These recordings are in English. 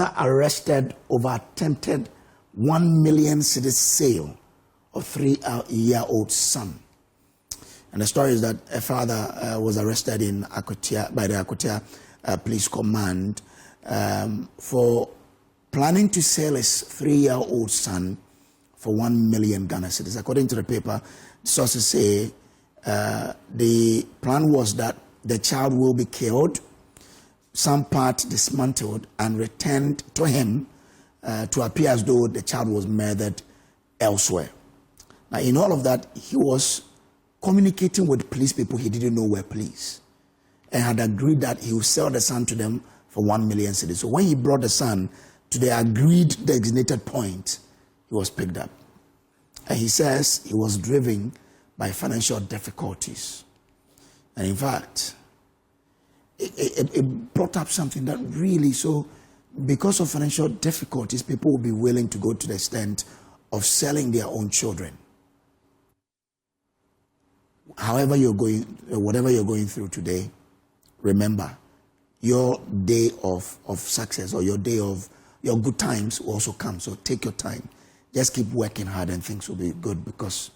Father arrested over attempted 1 million cedis sale of 3-year-old son. And the story is that a father was arrested in Akotia by the Akotia Police Command for planning to sell his 3-year-old son for 1 million Ghana cedis. According to the paper, sources say the plan was that the child will be killed, some part dismantled, and returned to him to appear as though the child was murdered elsewhere. Now, in all of that, he was communicating with police people he didn't know were police, and had agreed that he would sell the son to them for 1 million cedis. So when he brought the son to the agreed designated point, he was picked up. And he says he was driven by financial difficulties. And in fact, it brought up something that really, so because of financial difficulties, people will be willing to go to the extent of selling their own children. However you're going, whatever you're going through today, remember, your day of success or your day of your good times will also come. So take your time. Just keep working hard and things will be good, because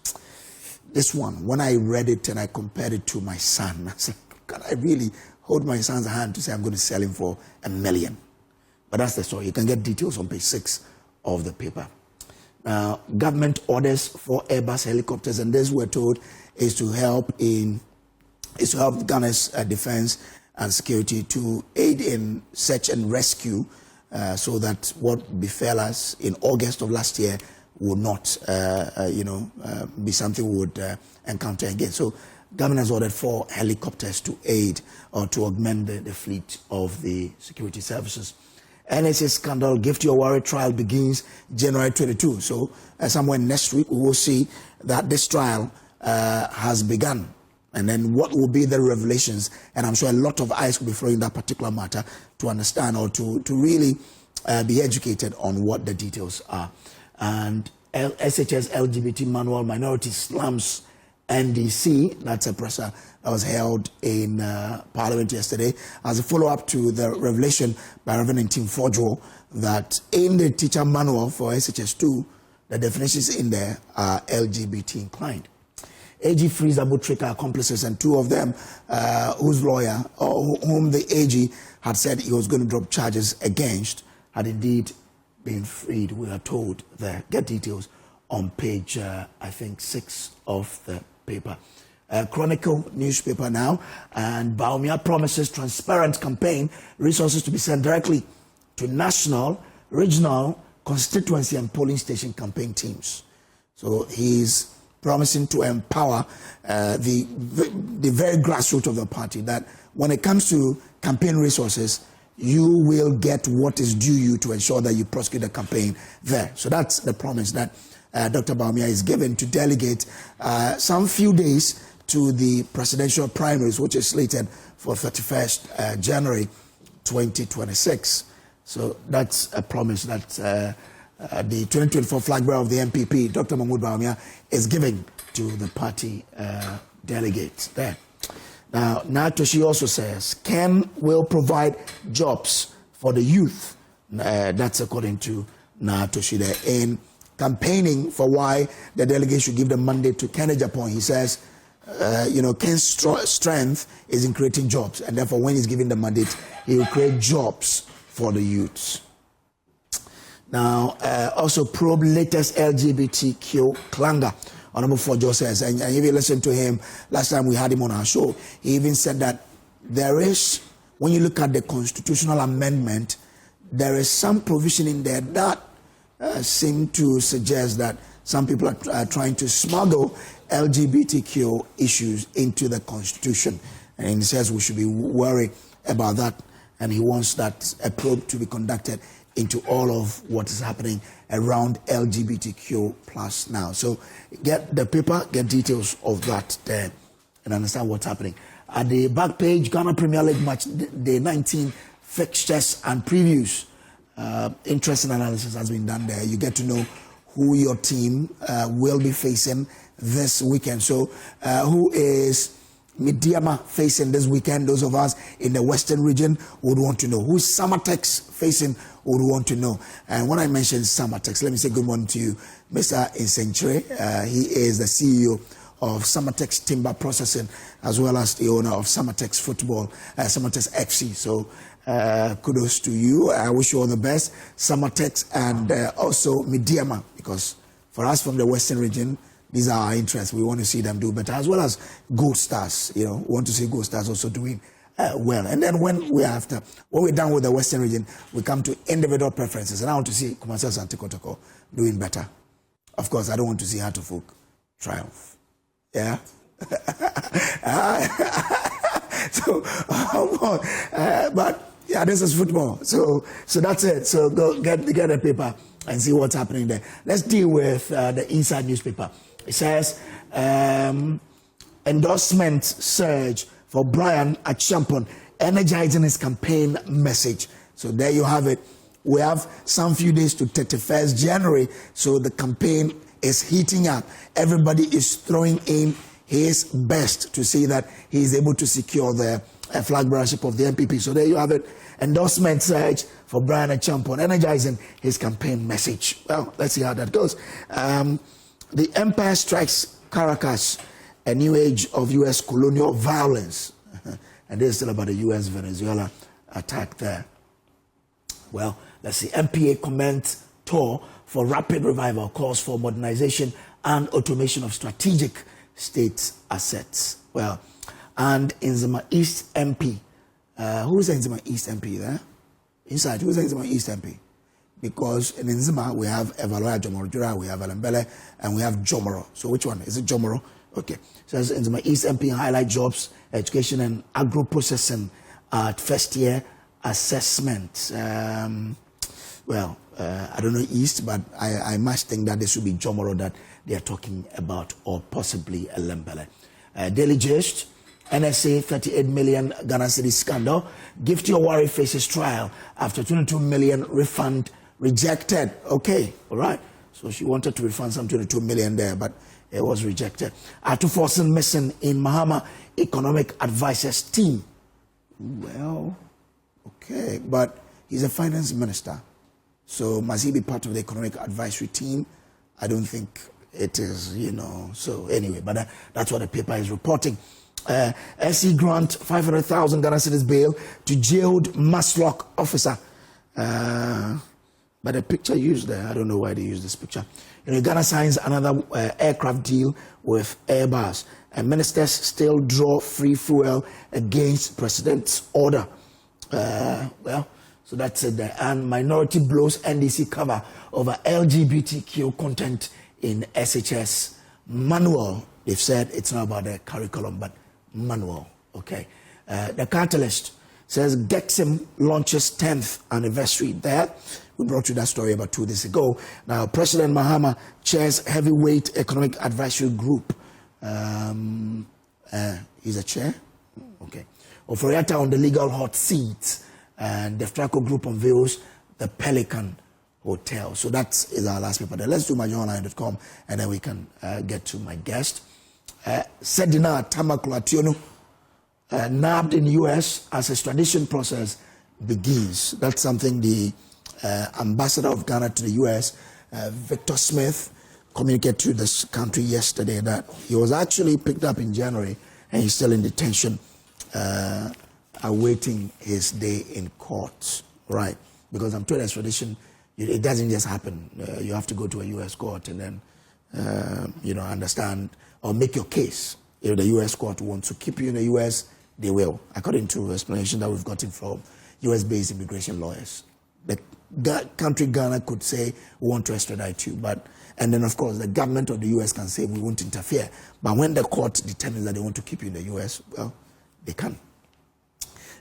this one, when I read it and I compared it to my son, I said, can I really hold my son's hand to say I'm going to sell him for 1 million? But that's the story. You can get details on page 6 of the paper. Now, government orders 4 Airbus helicopters, and this, we're told, is to help Ghana's defense and security to aid in search and rescue, so that what befell us in August of last year would not, be something we would encounter again. So, government has ordered 4 helicopters to aid or to augment the fleet of the security services. NSA scandal, Gift Your Worry trial begins January 22. So, somewhere next week, we will see that this trial has begun. And then what will be the revelations? And I'm sure a lot of eyes will be flowing that particular matter to understand or to really be educated on what the details are. And SHS LGBT Manual Minority Slums NDC, that's a presser that was held in Parliament yesterday, as a follow-up to the revelation by Reverend Tim Fodro that in the teacher manual for SHS2, the definitions in there are LGBT inclined. AG frees Abu Trika accomplices, and 2 of them whose lawyer, or whom the AG had said he was going to drop charges against, had indeed been freed, we are told there. Get details on page, I think, 6 of the paper. Chronicle newspaper now, and Baumia promises transparent campaign resources to be sent directly to national, regional, constituency and polling station campaign teams. So he's promising to empower the very grassroots of the party, that when it comes to campaign resources, you will get what is due you to ensure that you prosecute the campaign there. So that's the promise that Dr. Baumia is given to delegate some few days to the presidential primaries, which is slated for 31st January 2026. So that's a promise that the 2024 flag bearer of the MPP, Dr. Mahmoud Baumia, is giving to the party delegates there. Now, NaCCA also says Ken will provide jobs for the youth. That's according to NaCCA there. In campaigning for why the delegate should give the mandate to Ken Ejapon, he says, Ken's strength is in creating jobs, and therefore when he's given the mandate, he will create jobs for the youths. Now, also probe latest LGBTQ clanger. Honorable Fojo says, and if you listen to him, last time we had him on our show, he even said that there is, when you look at the constitutional amendment, there is some provision in there that seem to suggest that some people are trying to smuggle LGBTQ issues into the Constitution. And he says we should be worried about that. And he wants that a probe to be conducted into all of what is happening around LGBTQ plus now. So get the paper, get details of that there, and understand what's happening. At the back page, Ghana Premier League match day 19 fixtures and previews. Interesting analysis has been done there. You get to know who your team will be facing this weekend. So who is Mediama facing this weekend? Those of us in the Western region would want to know. Who's Samatex facing would want to know. And when I mentioned Samatex, let me say good morning to you, Mr. Insenchire. He is the CEO of Samatex Timber Processing, as well as the owner of Samatex Football, Samatex FC. So kudos to you. I wish you all the best, Samatex, and also Mediama, because for us from the Western region, these are our interests. We want to see them do better, as well as Gold Stars. You know, we want to see Gold Stars also doing well. And then when we're done with the Western region, we come to individual preferences. And I want to see Kumasi Asante Kotoko doing better. Of course, I don't want to see Heart of Oak triumph. Yeah. So, but yeah, this is football. So that's it. So go get a paper and see what's happening there. Let's deal with the inside newspaper. It says endorsement surge for Brian Achampon, energizing his campaign message. So there you have it. We have some few days to 31st January, so the campaign is heating up. Everybody is throwing in his best to see that he is able to secure the flag bearership of the MPP. So there you have it. Endorsement surge for Brian Achampon, energizing his campaign message. Well, let's see how that goes. The empire strikes Caracas, a new age of U.S. colonial violence. And this is still about the U.S.-Venezuela attack there. Well, let's see. MPA comment tour for rapid revival, calls for modernization and automation of strategic state assets. Well, and Nzima East MP. Who's Nzima East MP there? Inside, who's Nzima East MP? Because in Nzima, we have Evaloya Jomoro, we have Alembele, and we have Jomoro. So which one? Is it Jomoro? Okay. So Nzima East MP highlight jobs, education, and agro-processing at first-year assessment. Well, I don't know East, but I must think that this should be Jomoro that they are talking about, or possibly Alembele. Daily Gist. NSA 38 million Ghana cedi scandal. Gifty Owari faces trial after 22 million refund rejected. Okay, all right. So she wanted to refund some 22 million there, but it was rejected. Atuforsen missing in Mahama Economic Advisors team. Well, okay, but he's a finance minister. So must he be part of the Economic Advisory team? I don't think it is, you know. So anyway, but that's what the paper is reporting. SC grant 500,000 Ghana cedis bail to jailed Maslock officer. But the picture used there, I don't know why they used this picture. You know, Ghana signs another aircraft deal with Airbus, and ministers still draw free fuel against president's order. Well, so that's it there. And minority blows NDC cover over LGBTQ content in SHS manual. They've said it's not about the curriculum, but manual. Okay. The Catalyst says Gexim launches 10th anniversary there. We brought you that story about 2 days ago. Now, President Mahama chairs heavyweight economic advisory group. He's a chair? Okay. Oforiata on the legal hot seat. And the Fraco Group unveils the Pelican Hotel. So that is our last paper there. Let's do myjournalline.com and then we can get to my guest. Sedina Tamakulationu nabbed in the U.S. as extradition process begins. That's something the ambassador of Ghana to the U.S., Victor Smith, communicated to this country yesterday that he was actually picked up in January and he's still in detention, awaiting his day in court. Right? Because I'm told extradition, it doesn't just happen. You have to go to a U.S. court and then, understand or make your case. If the U.S. court wants to keep you in the U.S., they will, according to explanation that we've gotten from U.S.-based immigration lawyers. The country Ghana could say, we want to extradite you, and then of course the government of the U.S. can say, we won't interfere. But when the court determines that they want to keep you in the U.S., well, they can.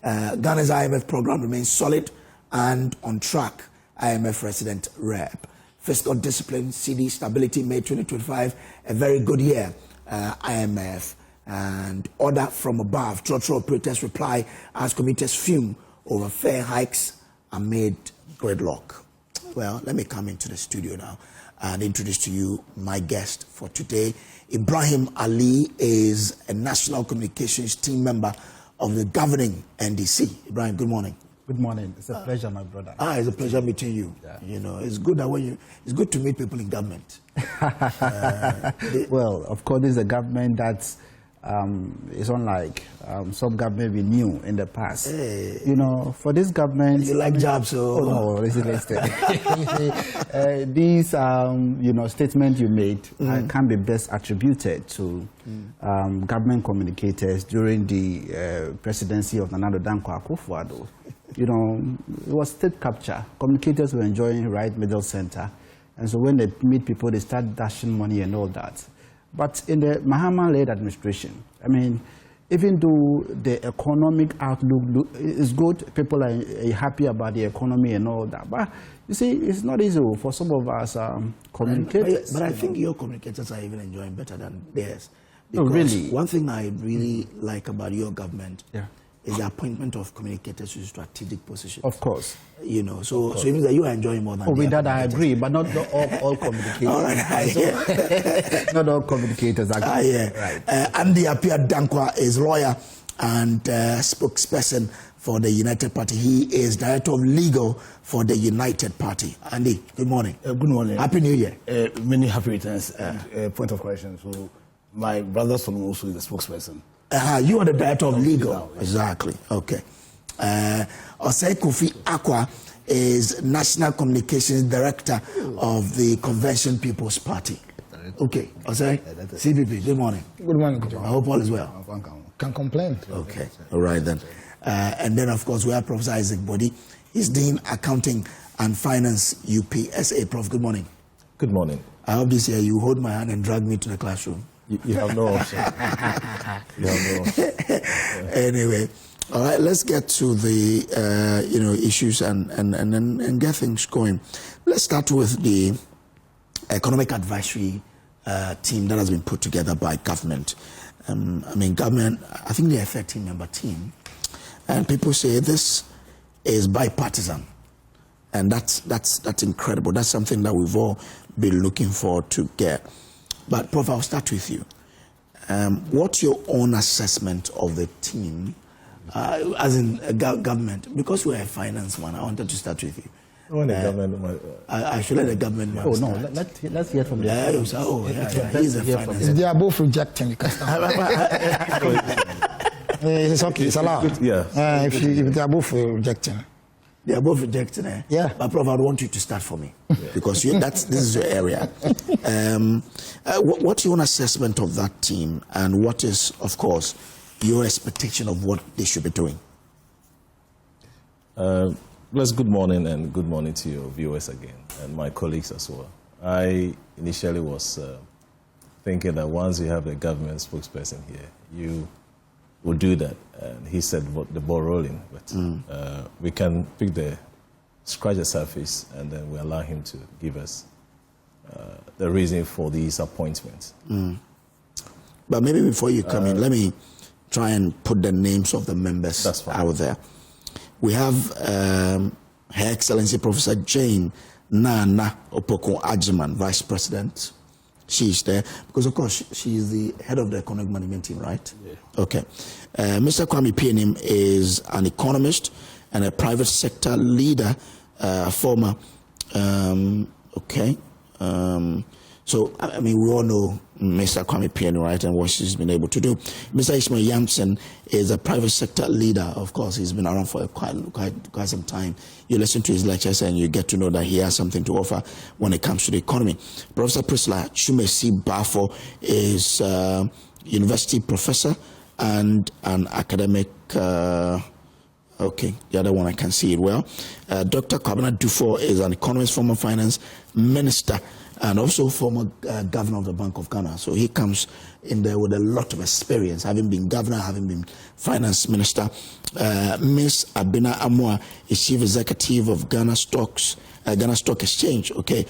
Ghana's IMF program remains solid and on track. IMF resident rep. Fiscal discipline, CD stability, May 2025, a very good year. IMF and order from above. Trotro operators reply as commuters fume over fare hikes amid gridlock. well, let me come into the studio now and introduce to you my guest for today. Ibrahim Ali is a National Communications Team member of the governing NDC. Ibrahim, good morning. Good morning. It's a pleasure, my brother. It's a pleasure meeting you. Yeah. You know, it's good that it's good to meet people in government. Well, of course, this is a government that's it's unlike some government we knew in the past. Hey. You know, for this government, you like jobs, so no, this is listed. These statements you made can be best attributed to government communicators during the presidency of Nana Dankwa Akufo-Addo. You know, it was state capture. Communicators were enjoying right middle center, and so when they meet people, they start dashing money and all that. But in the Mahama-led administration, I mean, even though the economic outlook is good, people are happy about the economy and all that. But you see, it's not easy for some of us communicators. But I think your communicators are even enjoying better than theirs. Oh, really? One thing I really like about your government is the appointment of communicators to strategic positions. Of course. You know, so it means that you are enjoying more than with that I agree, but not all communicators. All right, not all communicators actually. Right. Andy Appiah Dankwa is lawyer and spokesperson for the United Party. He is director of legal for the United Party. Andy, good morning. Good morning. Happy New Year. Many happy returns. Point of correction. So my brother Solomon also is the spokesperson. You are the director of legal. Exactly. Okay. Osei Kofi Akwa is National Communications Director of the Convention People's Party. Okay. Osei, CPP, good morning. Good morning, good I hope all is well. Can't complain. Okay. All right then. And then, of course, we have Professor Isaac Body. He's Dean Accounting and Finance UPSA. Prof, good morning. Good morning. I hope this year you hold my hand and drag me to the classroom. You have no option. You have no option. Anyway, all right, let's get to the issues and get things going. Let's start with the economic advisory team that has been put together by government. Government, I think they're a 13-member team, and people say this is bipartisan, and that's incredible. That's something that we've all been looking forward to get. But, Prof, I'll start with you. What's your own assessment of the team, as in government? Because we're a finance one, I wanted to start with you. I should let the government man start. No, let's hear from the he's a finance. If they are both rejecting, you can start. It's okay, it's allowed. Yeah. If they are both rejecting. They are both rejecting it. Yeah. But Prof, I want you to start for me because this is your area. What's your own assessment of that team, and what is, of course, your expectation of what they should be doing? Good morning, and good morning to your viewers again, and my colleagues as well. I initially was thinking that once you have a government spokesperson here, you will do that, and he said the ball rolling, but we can scratch the surface, and then we allow him to give us the reason for these appointments. But maybe before you come in, let me try and put the names of the members out there. We have Her Excellency Professor Jane Nana Opoko Ajiman, Vice President. She's there because, of course, she is the head of the economic management team, right? Yeah. Okay. Mr. Kwame Pianim is an economist and a private sector leader, former. So, we all know Mr. Kwame Pianim, right, and what she's been able to do. Mr. Ishmael Yamson is a private sector leader. Of course, he's been around for quite some time. You listen to his lectures and you get to know that he has something to offer when it comes to the economy. Professor Priscilla Chumesi Bafo is a university professor and an academic. Okay, the other one I can see it well. Dr. Kwabena Dufo is an economist, former finance minister, and also former governor of the Bank of Ghana. So he comes in there with a lot of experience, having been governor, having been finance minister. Ms. Abina Amwa is chief executive of Ghana Stock Exchange. Okay,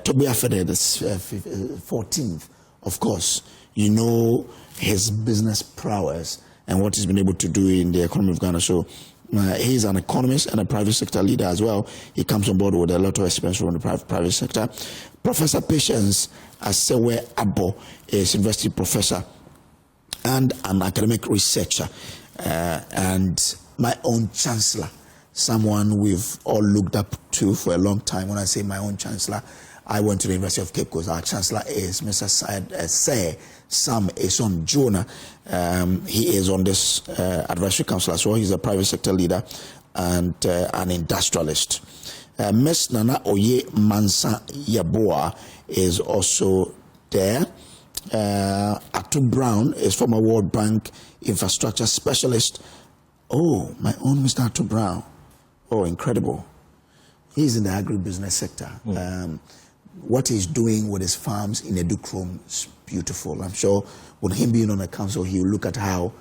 Toby Afede, the 14th. Of course, you know his business prowess and what he's been able to do in the economy of Ghana. So He's an economist and a private sector leader as well. He comes on board with a lot of experience from the private sector. Professor Patience Asewe Abo is university professor and an academic researcher, and my own chancellor, someone we've all looked up to for a long time. When I say my own chancellor, I went to the University of Cape Coast. Our chancellor is Mr. Sam Eson Jonah. He is on this advisory council as well. He's a private sector leader and an industrialist. Ms. Nana Oye Mansa Yaboa is also there. Atu Brown is former World Bank infrastructure specialist. Oh, my own Mr. Atu Brown. Oh, incredible. He's in the agribusiness sector. What he's doing with his farms in Edukrom is beautiful. I'm sure with him being on the council, he'll look at how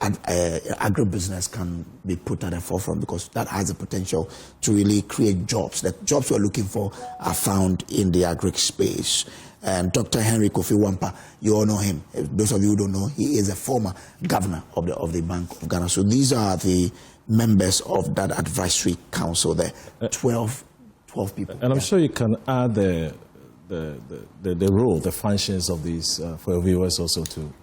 agribusiness can be put at the forefront, because that has the potential to really create jobs. The jobs we're looking for are found in the agri space. And Dr. Henry Kofi Wampa, you all know him. Those of you who don't know, he is a former governor of the Bank of Ghana. So these are the members of that advisory council there. 12 people. And I'm sure you can add the role, the functions of these for your viewers also to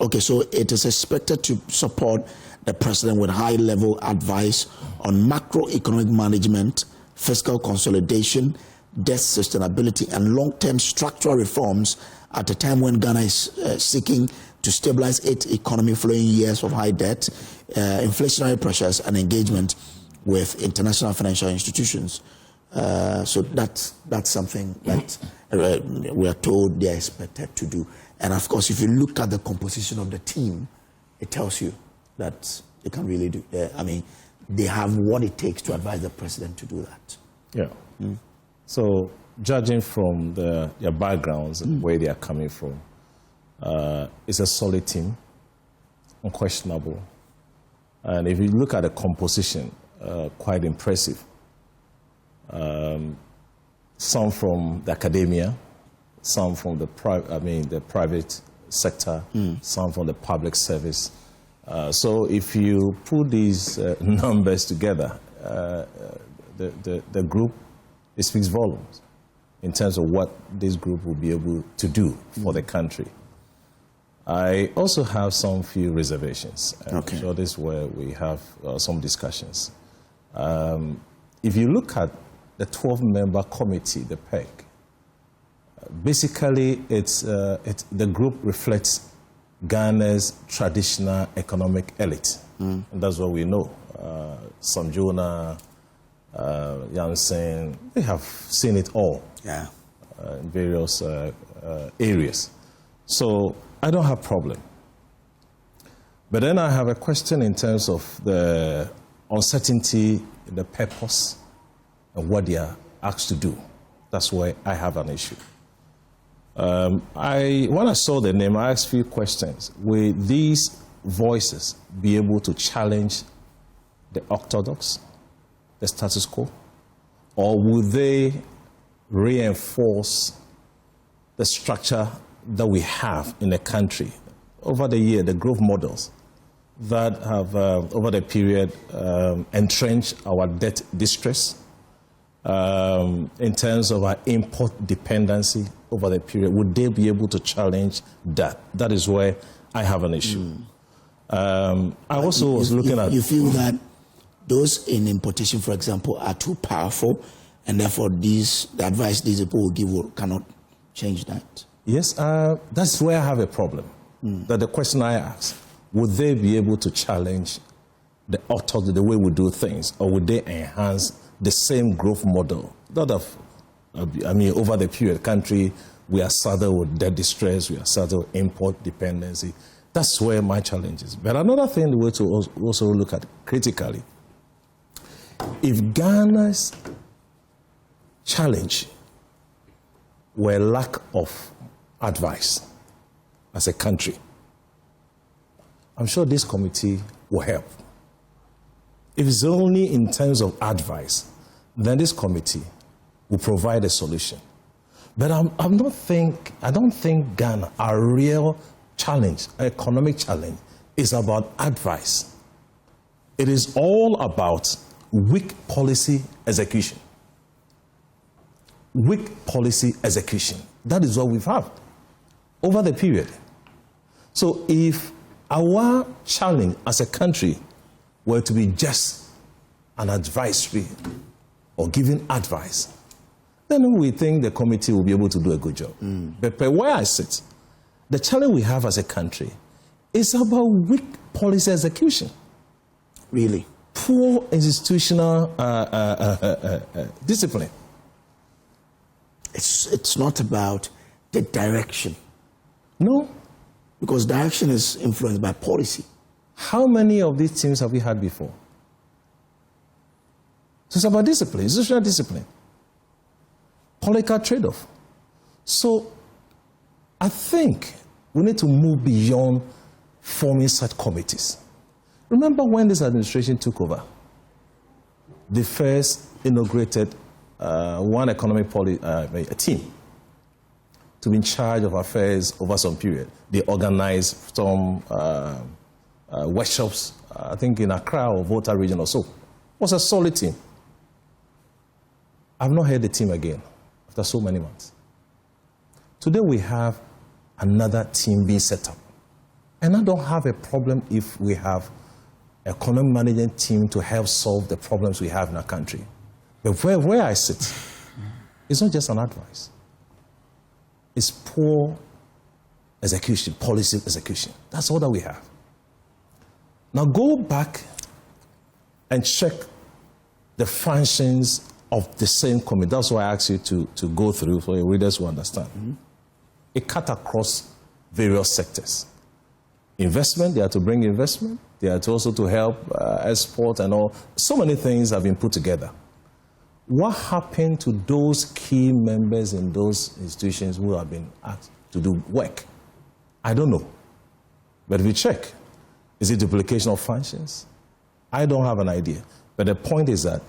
Okay, so it is expected to support the president with high-level advice on macroeconomic management, fiscal consolidation, debt sustainability, and long-term structural reforms at a time when Ghana is seeking to stabilize its economy following years of high debt, inflationary pressures, and engagement with international financial institutions. So that's something that we are told they are expected to do. And of course, if you look at the composition of the team, it tells you that they can really do. They have what it takes to advise the president to do that. Yeah. So, judging from their backgrounds and where they are coming from, it's a solid team, unquestionable. And if you look at the composition, quite impressive. Some from the academia, some from the private sector, some from the public service. So if you put these numbers together, the group, it speaks volumes in terms of what this group will be able to do for the country. I also have some few reservations. Okay. I'm sure this is where we have some discussions. If you look at the 12-member committee, the PEC, basically the group reflects Ghana's traditional economic elite. And that's what we know. Sam Jonah, Jansen, they have seen it all in various areas. So I don't have problem. But then I have a question in terms of the uncertainty, the purpose, and what they are asked to do. That's where I have an issue. When I saw the name, I asked a few questions. Will these voices be able to challenge the orthodox, the status quo, or will they reinforce the structure that we have in the country over the year, the growth models that have over the period entrenched our debt distress in terms of our import dependency over the period? Would they be able to challenge that? That is where I have an issue. I also was looking at... You feel that those in importation, for example, are too powerful, and therefore the advice these people will give cannot change that? Yes, that's where I have a problem. That the question I ask, would they be able to challenge the orthodox, the way we do things, or would they enhance the same growth model? Over the period, country, we are saddled with debt distress, we are saddled with import dependency. That's where my challenge is. But another thing we have to also look at critically, if Ghana's challenge were lack of advice as a country, I'm sure this committee will help. If it's only in terms of advice, then this committee will provide a solution. But I don't think Ghana, our real challenge, economic challenge, is about advice. It is all about weak policy execution. Weak policy execution. That is what we've had over the period. So if our challenge as a country were to be just an advisory or giving advice, then we think the committee will be able to do a good job. But where I sit, the challenge we have as a country is about weak policy execution. Really? Poor institutional discipline. It's not about the direction. No. Because direction is influenced by policy. How many of these teams have we had before? So it's about discipline, institutional discipline. Political trade-off. So I think we need to move beyond forming such committees. Remember when this administration took over, they first inaugurated one economic a team to be in charge of affairs over some period. They organized some workshops, I think in Accra or Volta region or so. It was a solid team. I've not heard the team again after so many months. Today we have another team being set up. And I don't have a problem if we have an economic management team to help solve the problems we have in our country. But where I sit, it's not just an advice. It's poor execution, policy execution. That's all that we have. Now go back and check the functions of the same committee. That's why I asked you to go through for your readers to understand. It cut across various sectors. Investment, they are to bring investment. They are also to help export and all. So many things have been put together. What happened to those key members in those institutions who have been asked to do work? I don't know. But if you check, is it duplication of functions? I don't have an idea. But the point is that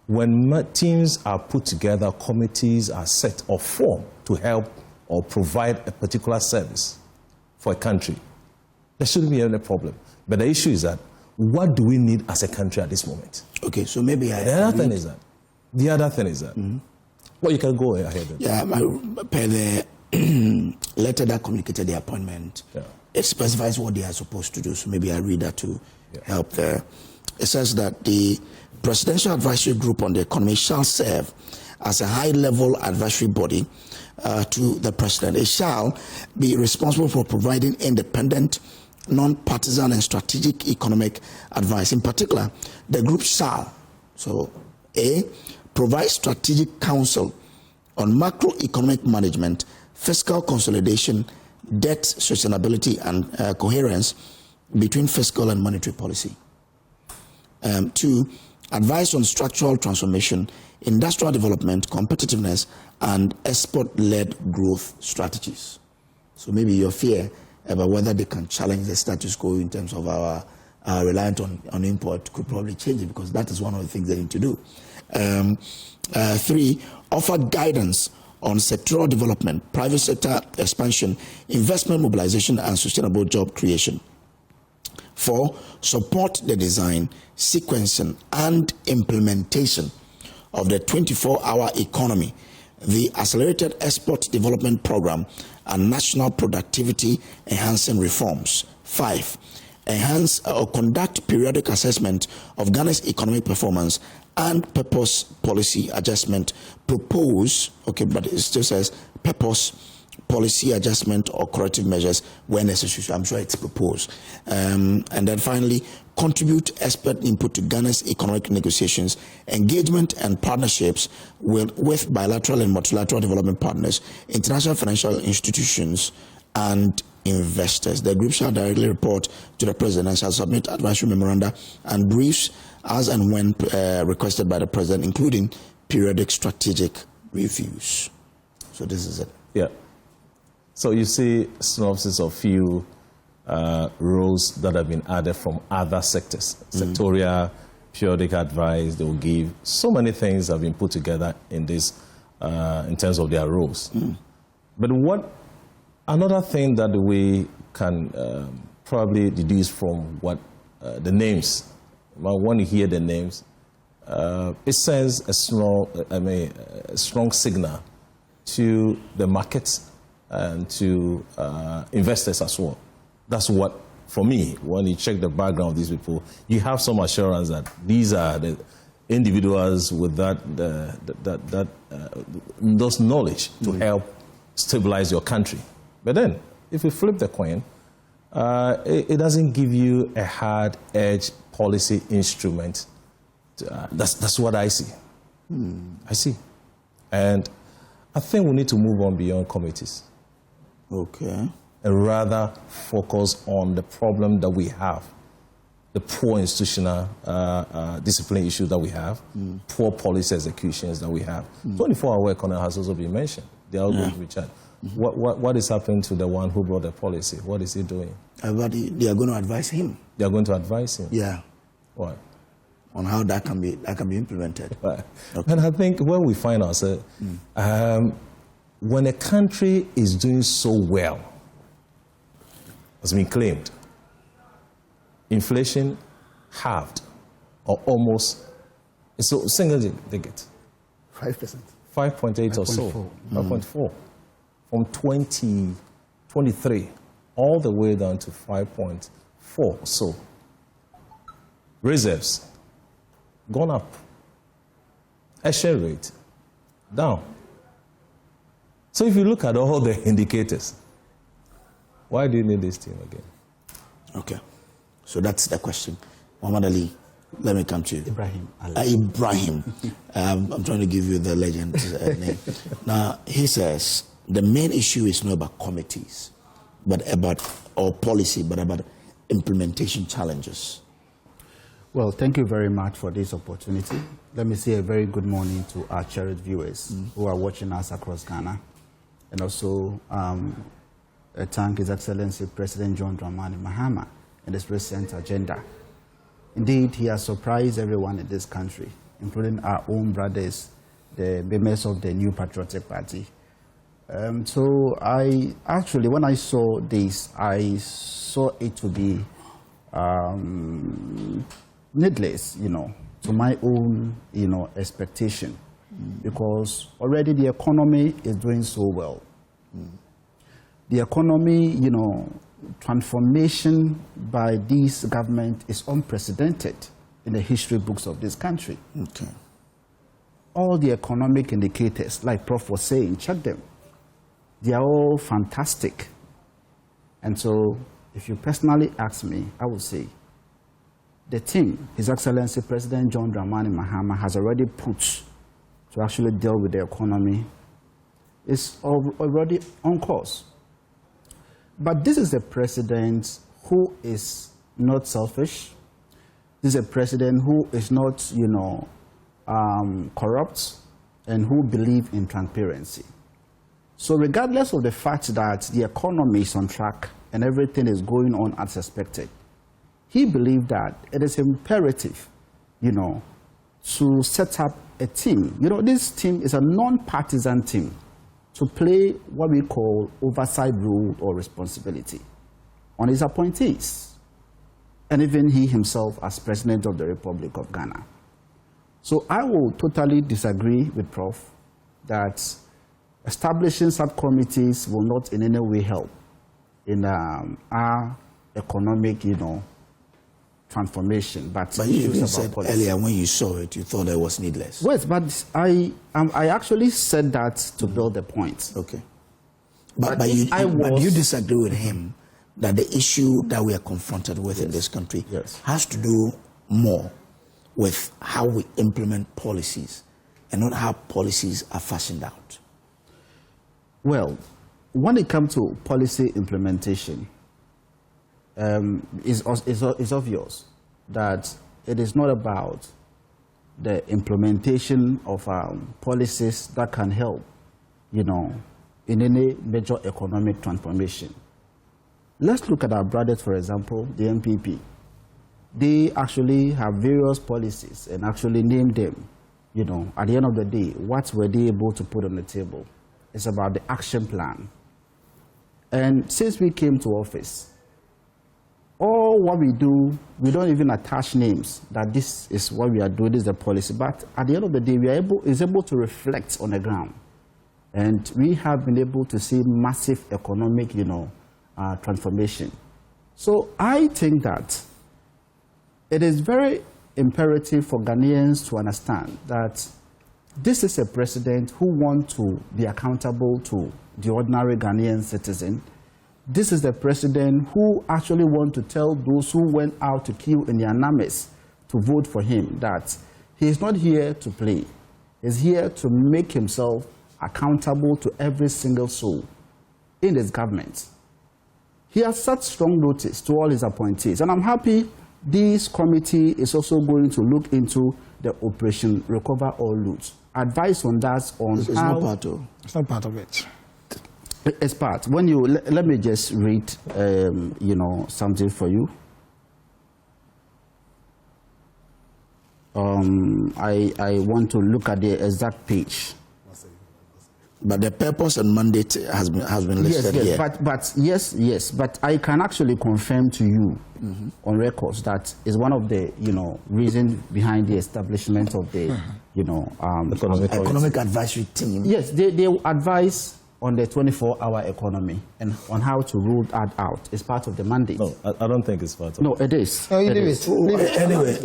when teams are put together, committees are set or formed to help or provide a particular service for a country, there shouldn't be any problem. But the issue is that, what do we need as a country at this moment? Okay, so maybe The other thing is that, well, you can go ahead. Yeah, per the letter that communicated the appointment, it specifies what they are supposed to do. So maybe I read that to help there. It says that the Presidential Advisory Group on the Economy shall serve as a high-level advisory body to the President. It shall be responsible for providing independent, non-partisan and strategic economic advice. In particular, the group shall, so A, provide strategic counsel on macroeconomic management, fiscal consolidation, debt sustainability and coherence between fiscal and monetary policy. 2, advice on structural transformation, industrial development, competitiveness, and export-led growth strategies. So maybe your fear about whether they can challenge the status quo in terms of our reliance on import could probably change it, because that is one of the things they need to do. 3, offer guidance on sectoral development, private sector expansion, investment mobilization, and sustainable job creation. 4, support the design, sequencing, and implementation of the 24-hour economy, the Accelerated Export Development Program, and national productivity enhancing reforms. 5, enhance or conduct periodic assessment of Ghana's economic performance and purpose policy adjustment. Propose, okay, but it still says purpose policy adjustment or corrective measures when necessary. So I'm sure it's proposed. And then finally, contribute expert input to Ghana's economic negotiations, engagement and partnerships with bilateral and multilateral development partners, international financial institutions, and investors. The group shall directly report to the President and shall submit advisory memoranda and briefs as and when requested by the President, including periodic strategic reviews. So this is it. Yeah. So you see synopsis of few roles that have been added from other sectors. Sectorial, periodic advice, they will give. So many things have been put together in this, in terms of their roles. But another thing that we can probably deduce from what the names But when you hear the names, it sends a strong signal to the markets and to investors as well. That's what, for me, when you check the background of these people, you have some assurance that these are the individuals with those knowledge to help stabilize your country. But then, if you flip the coin, it doesn't give you a hard-edged policy instrument. That's what I see. I see. And I think we need to move on beyond committees. Okay. And rather focus on the problem that we have, the poor institutional discipline issues that we have, poor policy executions that we have. 24-hour economy has also been mentioned. They are all going to be charged. What is happening to the one who brought the policy? What is he doing? They are going to advise him. They are going to advise him? Yeah. What? On how that can be implemented. Right. Okay. And I think where we find ourselves, when a country is doing so well, has been claimed, inflation halved, or almost, it's a single digit. 5%. 5.8 or so, 5.4. From 2023 all the way down to 5.4 or so. Reserves gone up. Exchange rate down. So if you look at all the indicators, why do you need this team again? Okay. So that's the question. Muhammad Ali, let me come to you. Ibrahim Ibrahim. I'm trying to give you the legend name. Now, he says the main issue is not about committees, or policy, but about implementation challenges. Well, thank you very much for this opportunity. Let me say a very good morning to our cherished viewers who are watching us across Ghana. And also thank His Excellency President John Dramani Mahama and his recent agenda. Indeed, he has surprised everyone in this country, including our own brothers, the members of the New Patriotic Party. So I actually, when I saw this, I saw it to be needless, to my own, expectation, because already the economy is doing so well. The economy, transformation by this government is unprecedented in the history books of this country. Okay. All the economic indicators, like Prof was saying, check them. They are all fantastic. And so, if you personally ask me, I would say, the team His Excellency President John Dramani Mahama has already put to actually deal with the economy is already on course. But this is a president who is not selfish. This is a president who is not, corrupt, and who believes in transparency. So regardless of the fact that the economy is on track and everything is going on as expected, he believed that it is imperative, to set up a team. This team is a non-partisan team to play what we call oversight role or responsibility on his appointees, and even he himself as President of the Republic of Ghana. So I will totally disagree with Prof that establishing subcommittees will not in any way help in our economic, transformation. But you said earlier when you saw it, you thought it was needless. Yes, but I actually said that to build the point. Okay. But you disagree with him that the issue that we are confronted with in this country has to do more with how we implement policies and not how policies are fashioned out. Well, when it comes to policy implementation, it's obvious that it is not about the implementation of policies that can help, in any major economic transformation. Let's look at our brothers, for example, the MPP. They actually have various policies and actually name them. At the end of the day, what were they able to put on the table? It's about the action plan. And since we came to office, all what we do, we don't even attach names that this is what we are doing, this is the policy. But at the end of the day, is able to reflect on the ground. And we have been able to see massive economic, transformation. So I think that it is very imperative for Ghanaians to understand that this is a president who wants to be accountable to the ordinary Ghanaian citizen. This is the president who actually wants to tell those who went out to queue in their numbers to vote for him that he is not here to play. He's here to make himself accountable to every single soul in his government. He has such strong notice to all his appointees, and I'm happy this committee is also going to look into the Operation Recover All Loot. Advice on that, It's how... not part of. It's not part of it. It's part. When you let me just read, something for you. I want to look at the exact page. But the purpose and mandate has been listed yes, here. But yes. But I can actually confirm to you on records that is one of the reasons behind the establishment of the Economic advisory team. Yes, they advise on the 24-hour economy and on how to rule that out. It's part of the mandate. No, I don't think it's part of No, it is. No, you It leave is. it. Anyway,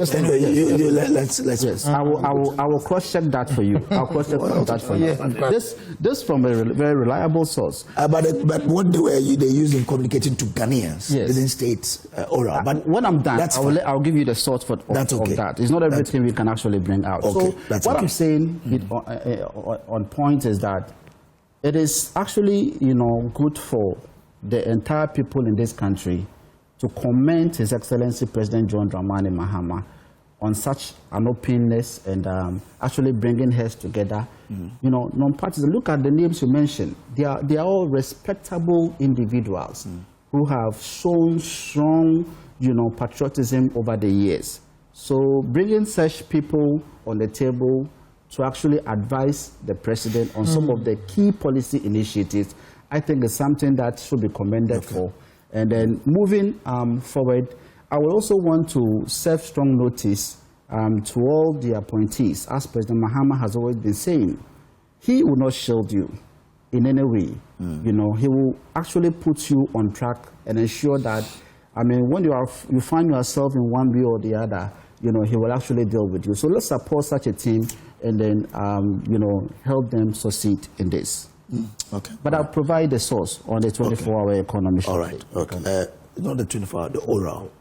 let's. Yes, I will cross-check that for you. I'll cross-check that for you. This from a very reliable source. But what they use in communicating to Ghanaians Yes. didn't state oral. But when I'm done, that's I'll give you the source of that. It's not everything we can actually bring out. Okay, So that's what okay. I'm saying on point is that it is actually, good for the entire people in this country to commend His Excellency President John Dramani Mahama on such an openness and actually bringing heads together. Non-partisan. Look at the names you mentioned. They are all respectable individuals who have shown strong, patriotism over the years. So bringing such people on the table to actually advise the president on some of the key policy initiatives, I think is something that should be commended for. And then moving forward, I will also want to serve strong notice to all the appointees, as President Mahama has always been saying. He will not shield you in any way. He will actually put you on track and ensure that, when you find yourself in one way or the other, he will actually deal with you. So let's support such a team and then, help them succeed in this. Okay. But I'll provide the source on the 24-hour economy. All right. Okay. Not the 24-hour, the oral.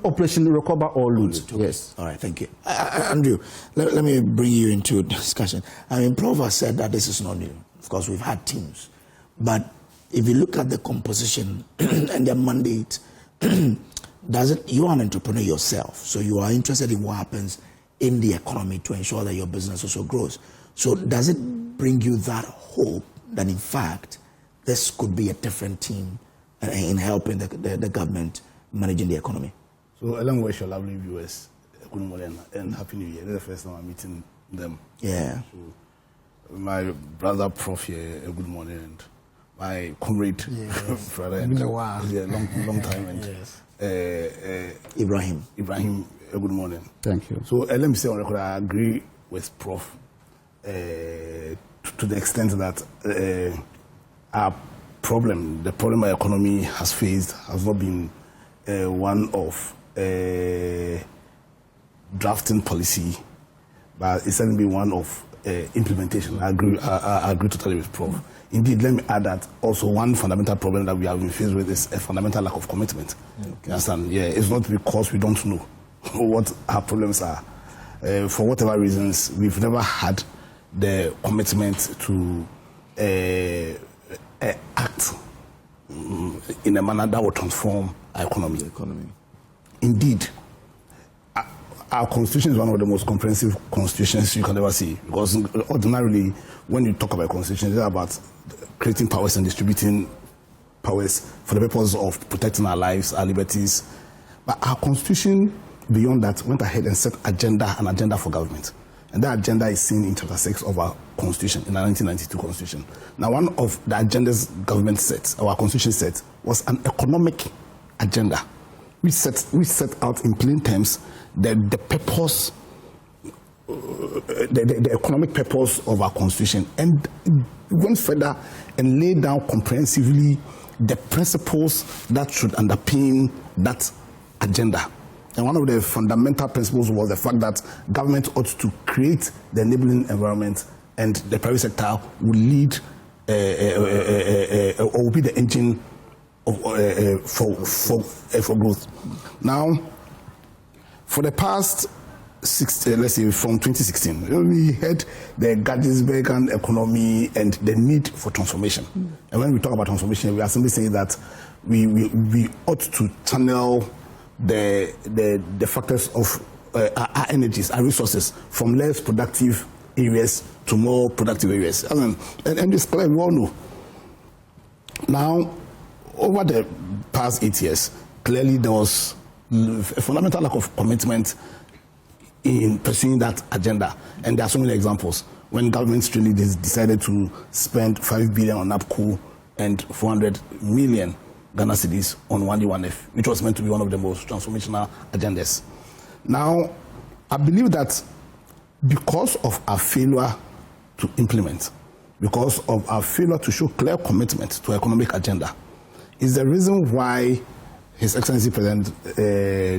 Operation Recover All Loot. Okay. Yes. All right. Thank you, Andrew. Let me bring you into discussion. Prof has said that this is not new. Of course, we've had teams, but if you look at the composition and their mandate, you are an entrepreneur yourself, so you are interested in what happens in the economy to ensure that your business also grows. So does it bring you that hope that in fact this could be a different team in helping the government managing the economy? So I wish your lovely viewers good morning and happy new year. This is the first time I'm meeting them. Yeah. So my brother Prof here, good morning, and my comrade brother, It's been a while. Yeah, long time, and Ibrahim, good morning. Thank you. So let me say on record, I agree with Prof to the extent that the problem our economy has faced has not been one of drafting policy, but it's certainly been one of implementation. I agree totally with Prof. Indeed, let me add that also one fundamental problem that we have been faced with is a fundamental lack of commitment. Okay. You understand? Yeah, it's not because we don't know what our problems are. For whatever reasons, we've never had the commitment to act in a manner that will transform our economy. Indeed, our constitution is one of the most comprehensive constitutions you can ever see, because ordinarily, when you talk about constitution, it's about creating powers and distributing powers for the purpose of protecting our lives, our liberties. But our constitution, beyond that, went ahead and set an agenda for government. And that agenda is seen in Chapter 6 of our Constitution, in the 1992 Constitution. Now, one of the agendas government set, our Constitution set, was an economic agenda. which set out in plain terms the purpose, the economic purpose of our constitution, and went further and laid down comprehensively the principles that should underpin that agenda. And one of the fundamental principles was the fact that government ought to create the enabling environment, and the private sector will lead or will be the engine of, for growth. Now, for the past let's say from 2016, we had the Gettysburgian economy and the need for transformation. And when we talk about transformation, we are simply saying that we ought to channel the factors of our energies, our resources, from less productive areas to more productive areas. And this we all know. Now, over the past 8 years, clearly there was a fundamental lack of commitment in pursuing that agenda. And there are so many examples. When governments really decided to spend 5 billion on NaCCA and 400 million Ghana cedis on 1D1F, which was meant to be one of the most transformational agendas. Now, I believe that because of our failure to implement, because of our failure to show clear commitment to economic agenda, is the reason why His Excellency President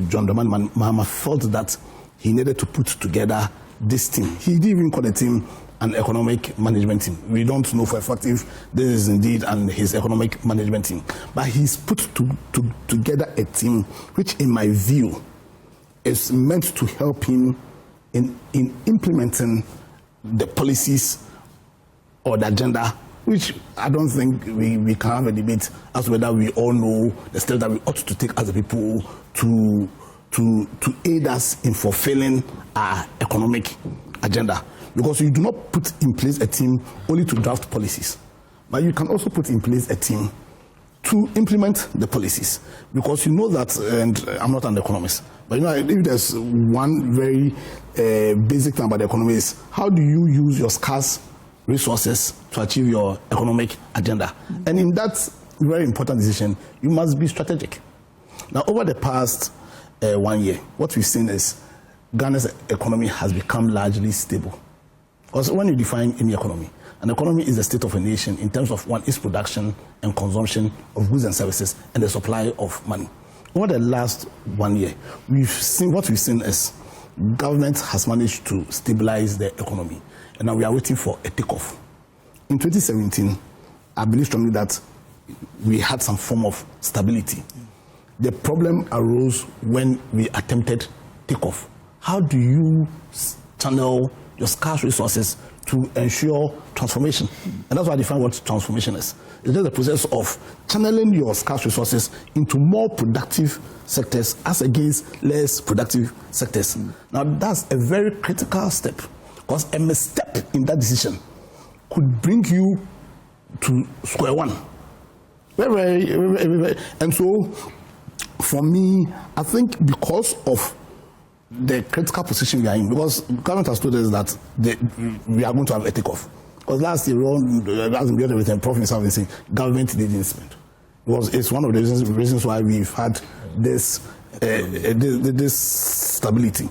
John Dramani Mahama felt that he needed to put together this team. He didn't even call the team an economic management team. We don't know for a fact if this is indeed his economic management team. But he's put together a team which, in my view, is meant to help him in implementing the policies or the agenda, which I don't think we can have a debate as to whether we all know the steps that we ought to take as a people to aid us in fulfilling our economic agenda. Because you do not put in place a team only to draft policies, but you can also put in place a team to implement the policies. Because you know that, and I'm not an economist, but you know, if there's one very basic thing about the economy is how do you use your scarce resources to achieve your economic agenda? And in that very important decision, you must be strategic. Now, over the past 1 year, what we've seen is Ghana's economy has become largely stable. Because when you define any economy, an economy is the state of a nation in terms of its production and consumption of goods and services and the supply of money. Over the last 1 year, we've seen is government has managed to stabilize the economy, and now we are waiting for a takeoff. In 2017, I believe strongly that we had some form of stability. The problem arose when we attempted takeoff. How do you channel your scarce resources to ensure transformation? And that's why I define what transformation is. It's just the process of channeling your scarce resources into more productive sectors as against less productive sectors. Now, that's a very critical step, because a misstep in that decision could bring you to square one. And so, for me, I think because of the critical position we are in, because government has told us that we are going to have a takeoff. Because last year, everything, province have been saying government didn't spend. It's one of the reasons why we've had this stability.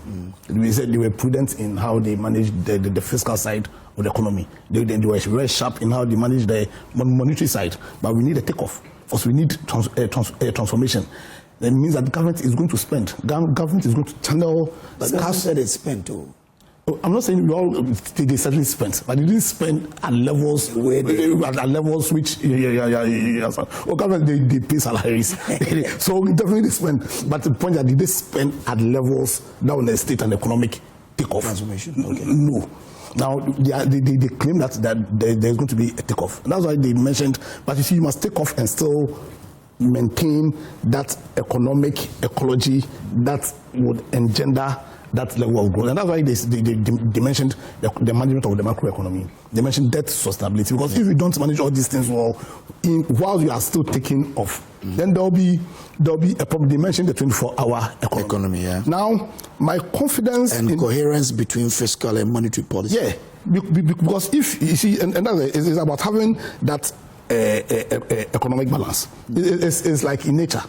We said they were prudent in how they managed the fiscal side of the economy. They were very sharp in how they managed the monetary side. But we need a takeoff, because we need transformation. That means that the government is going to spend. Government is going to channel. But government said it spent too. I'm not saying they certainly spent, but they didn't spend at levels which government they pay salaries. So definitely they spend. But the point that they spend at levels that will state an economic takeoff. Transformation. Okay. No. Now they claim that there's going to be a takeoff. And that's why they mentioned. But you see, you must take off and still maintain that economic ecology that would engender that level of growth. And that's why they mentioned the management of the macroeconomy. They mentioned debt sustainability, because if you don't manage all these things well, while you are still taking off, then there'll be a problem. They mentioned the 24-hour economy. Yeah. Now, my confidence and coherence between fiscal and monetary policy. Yeah, because if you see, and it's about having that economic balance. It's like in nature.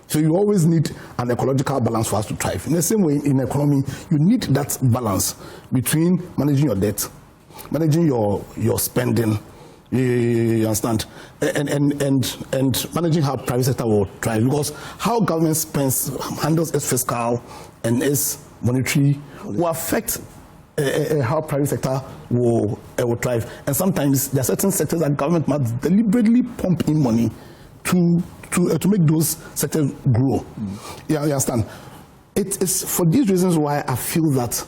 So you always need an ecological balance for us to thrive. In the same way, in economy, you need that balance between managing your debt, managing your spending, you understand, and managing how private sector will thrive. Because how government handles its fiscal and its monetary will affect how private sector will thrive. And sometimes there are certain sectors that government must deliberately pump in money to make those sectors grow. You understand? It is for these reasons why I feel that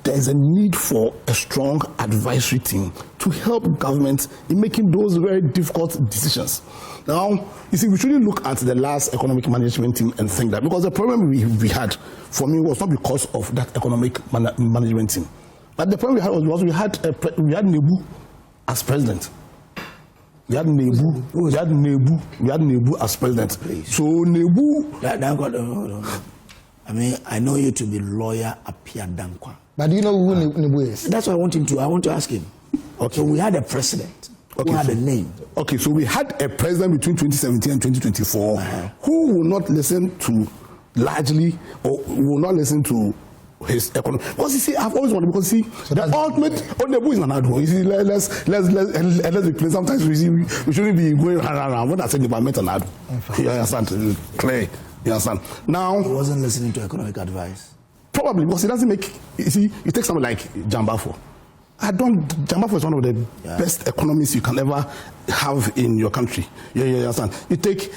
there is a need for a strong advisory team to help government in making those very difficult decisions. Now, you see, we shouldn't look at the last economic management team and think that, because the problem we had, for me, was not because of that economic management team. But the problem we had was we had Nebu as president. We had Nebu as president. Please. So Nebu... I mean, I know you to be lawyer Apia Dankwa. But do you know who Nebu is? That's what I want to ask him. Okay. So we had a president who had a name. Okay, so we had a president between 2017 and 2024 who will not listen to largely, or will not listen to his economy. Because you see, I've always wanted, because see, so the ultimate, Nebu is an adult. You see, let's be clear. Sometimes we shouldn't be going around. When I say Nebu, I meant an adult. You understand? Clear. You understand? Now, he wasn't listening to economic advice. Probably because it doesn't make. You see, you take someone like Jambafo. Jambafo is one of the best economists you can ever have in your country. You understand? You take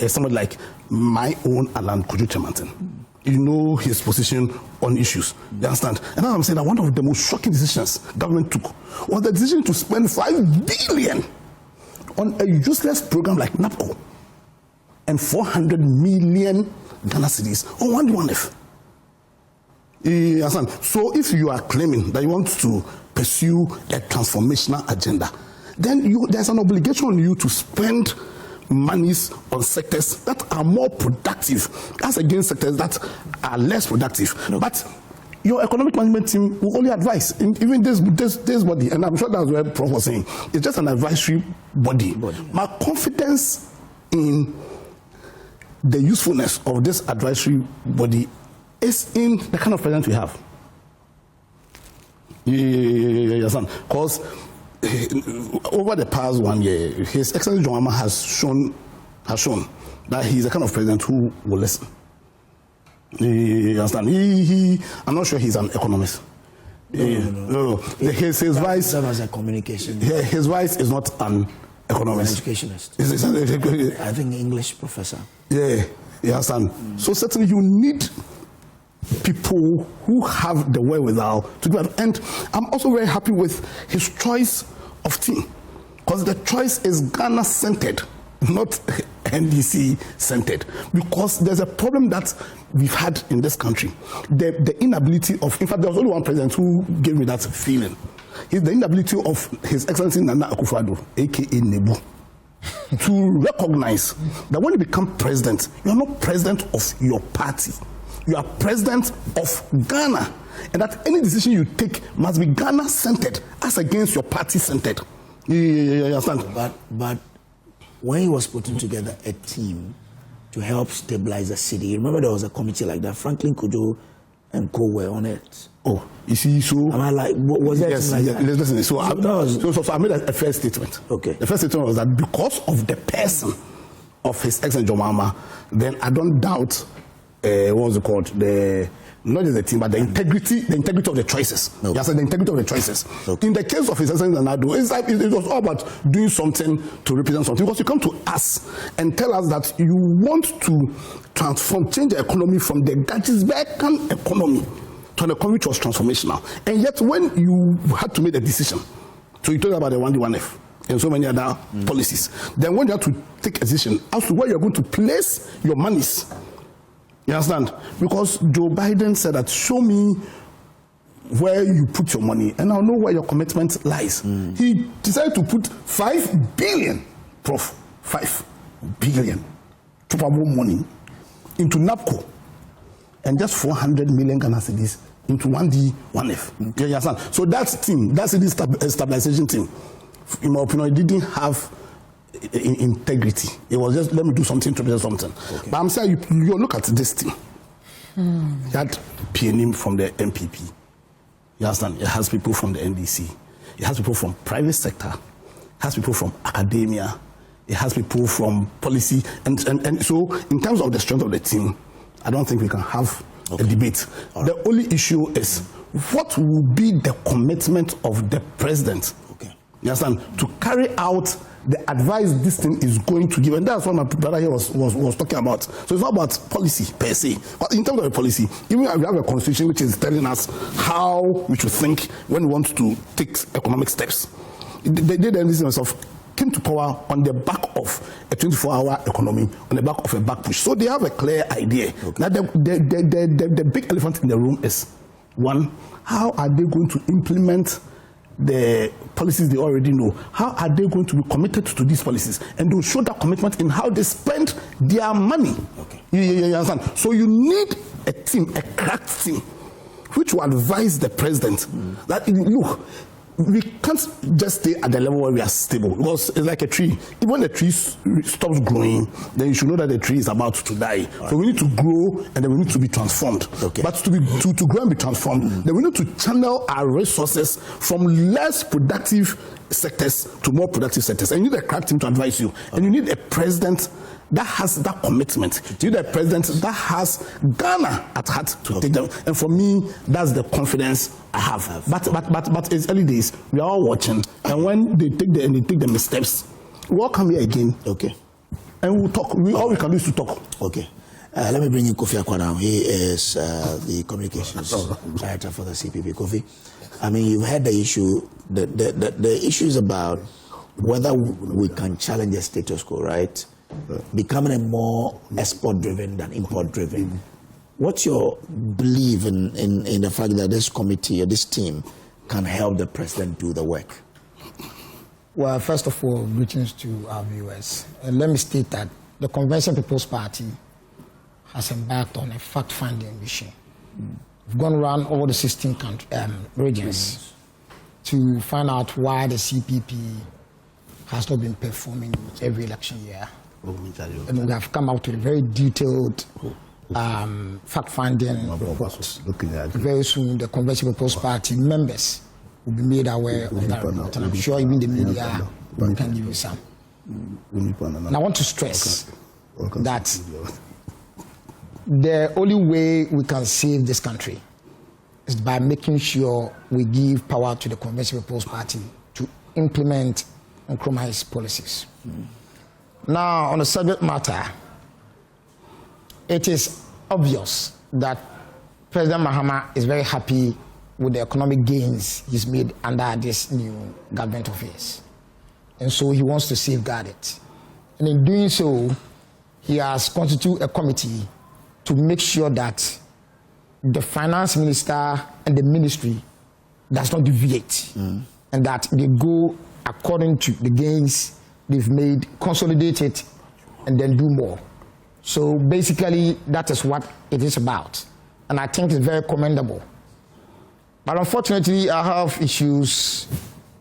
someone like my own Alan Kojo Chemanten. You know his position on issues. You understand? And now I'm saying that one of the most shocking decisions government took was the decision to spend 5 billion on a useless program like NaCCA and 400 million Ghana cedis on 1D1F. You understand? So if you are claiming that you want to pursue a transformational agenda, then there's an obligation on you to spend monies on sectors that are more productive as against sectors that are less productive. No. But your economic management team will only advise. Even this body, and I'm sure that's what Prof was saying, it's just an advisory body. My confidence in the usefulness of this advisory body is in the kind of president we have. Because over the past 1 year, His Excellency John Mahama has shown that he's the kind of president who will listen. You understand? I'm not sure he's an economist. No. His vice as a communication. His vice is not an economist. An educationist. I think English professor. Yeah, you understand? So certainly you need people who have the wherewithal to do that. And I'm also very happy with his choice of team, because the choice is Ghana-centered, not NDC-centered. Because there's a problem that we've had in this country. The inability of, in fact, there was only one president who gave me that feeling. It's the inability of His Excellency Nana Akufo-Addo, a.k.a. Nebu, to recognize that when you become president, you are not president of your party. You are president of Ghana. And that any decision you take must be Ghana-centered as against your party-centered. You understand? But when he was putting together a team to help stabilize the city, you remember there was a committee like that, Franklin Kojo and co were on it. Oh, you see, so... Am I like, was there yes, something like that? Listen, so I made a first statement. Okay. The first statement was that because of the person of His Excellency John Mahama, then I don't doubt, what was it called? Not just the team, but the integrity of the choices. Okay. Yes, the integrity of the choices. Okay. In the case of His Excellency Nana, it was all about doing something to represent something. Because you come to us and tell us that you want to change the economy from the Gatsby economy to an economy which was transformational. And yet when you had to make a decision, so you told about the 1D1F and so many other policies, then when you have to take a decision as to where you're going to place your monies, you understand? Because Joe Biden said that, show me where you put your money and I'll know where your commitment lies. He decided to put 5 billion, Prof, 5 billion probable money into NaCCA and just 400 million Ghana cedis into 1D1F. You understand? So that team, that city stabilization team, in my opinion, didn't have integrity. It was just, let me do something to represent something. Okay. But I'm saying, you look at this team. You had PNM from the MPP. You understand? It has people from the NDC. It has people from private sector. It has people from academia. It has people from policy. And so, in terms of the strength of the team, I don't think we can have a debate. Right. The only issue is, what will be the commitment of the president? Okay. You understand? To carry out the advice this thing is going to give. And that's what my brother here was talking about. So it's not about policy per se. But in terms of the policy, even if we have a constitution which is telling us how we should think when we want to take economic steps. They did themselves came to power on the back of a 24-hour economy, on the back of a back push. So they have a clear idea. Okay. Now the big elephant in the room is, one, how are they going to implement the policies they already know? How are they going to be committed to these policies? And they'll show that commitment in how they spend their money. Okay. You understand? So you need a team, a crack team, which will advise the president that, look, we can't just stay at the level where we are stable, because it's like a tree. Even when the tree stops growing, then you should know that the tree is about to die. Right. So we need to grow, and then we need to be transformed. Okay. But to grow and be transformed, then we need to channel our resources from less productive sectors to more productive sectors. And you need a crack team to advise you. And you need a president that has that commitment. You need a president that has Ghana at heart to take them. And for me, that's the confidence I have. But it's early days. We are all watching. And when they take the missteps, we'll come here again. Okay. And we'll talk. All we can do is to talk. Okay. Let me bring in Kofi Akwa now. He is the communications director for the CPP. Kofi, I mean, you've had the issue. The issue is about whether we can challenge the status quo, right? Becoming a more export-driven than import-driven. What's your belief in the fact that this committee or this team can help the president do the work? Well, first of all, greetings to our viewers. Let me state that the Convention People's Party has embarked on a fact-finding mission. We've gone around all the 16 regions to find out why the CPP has not been performing every election year. And we have come out with a very detailed fact-finding report. Very soon, the Convention People's Party members will be made aware of that report. And I'm sure even the media can give you some. And I want to stress that the only way we can save this country is by making sure we give power to the Convention People's Party to implement and compromise policies. Now, on the subject matter, it is obvious that President Mahama is very happy with the economic gains he's made under this new government of his. And so he wants to safeguard it. And in doing so, he has constituted a committee to make sure that the finance minister and the ministry does not deviate, and that they go according to the gains they've made, consolidate it, and then do more. So basically, that is what it is about. And I think it's very commendable. But unfortunately, I have issues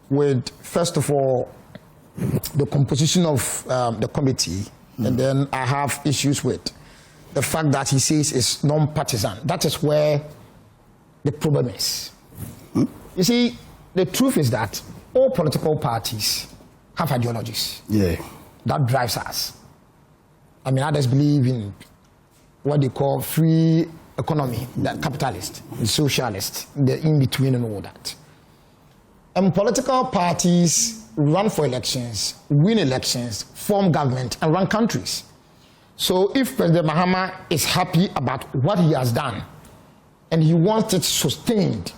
with, first of all, the composition of the committee, and then I have issues with the fact that he says it's non-partisan. That is where the problem is. You see, the truth is that all political parties have ideologies. Yeah. That drives us. I mean, others believe in what they call free economy, the capitalist, the socialist, the in-between and all that. And political parties run for elections, win elections, form government, and run countries. So if President Mahama is happy about what he has done and he wants it sustained,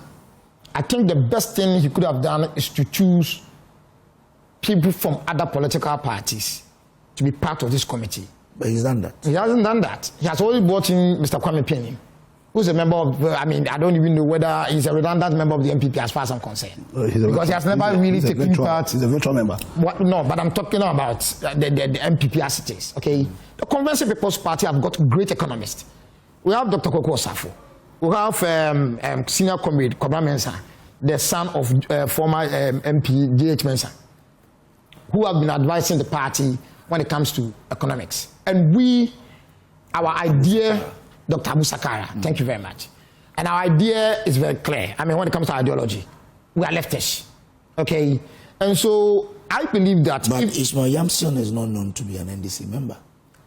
I think the best thing he could have done is to choose people from other political parties to be part of this committee. But he's done that. He hasn't done that. He has already brought in Mr. Kwame Penny, who's a member of, I mean, I don't even know whether he's a redundant member of the MPP as far as I'm concerned. Because he has never really taken part. He's a virtual member. No, but I'm talking about the MPP as it is, okay? The Convention People's Party have got great economists. We have Dr. Koko Osafo. We have senior comrade Kobra Mensah, the son of former MP J.H. Mensah. who have been advising the party when it comes to economics. And our idea, Dr. Abu Sakara, thank you very much. And our idea is very clear. I mean, when it comes to ideology, we are leftish, okay? And so I believe that... But Ismail Yamson is not known to be an NDC member.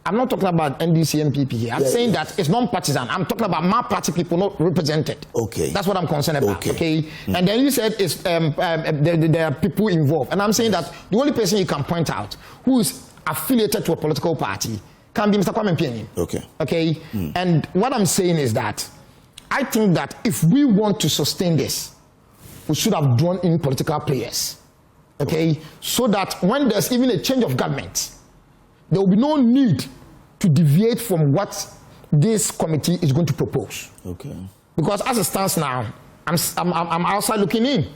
I'm not talking about NDC and PP here. I'm saying that it's non-partisan. I'm talking about my party people not represented. Okay. That's what I'm concerned about, okay? And then you said it's, there are people involved. And I'm saying that the only person you can point out who is affiliated to a political party can be Mr. Kwame Mpiani. Okay. Okay? And what I'm saying is that I think that if we want to sustain this, we should have drawn in political players. Okay? So that when there's even a change of government, there will be no need to deviate from what this committee is going to propose. Okay. Because as it stands now, I'm outside looking in.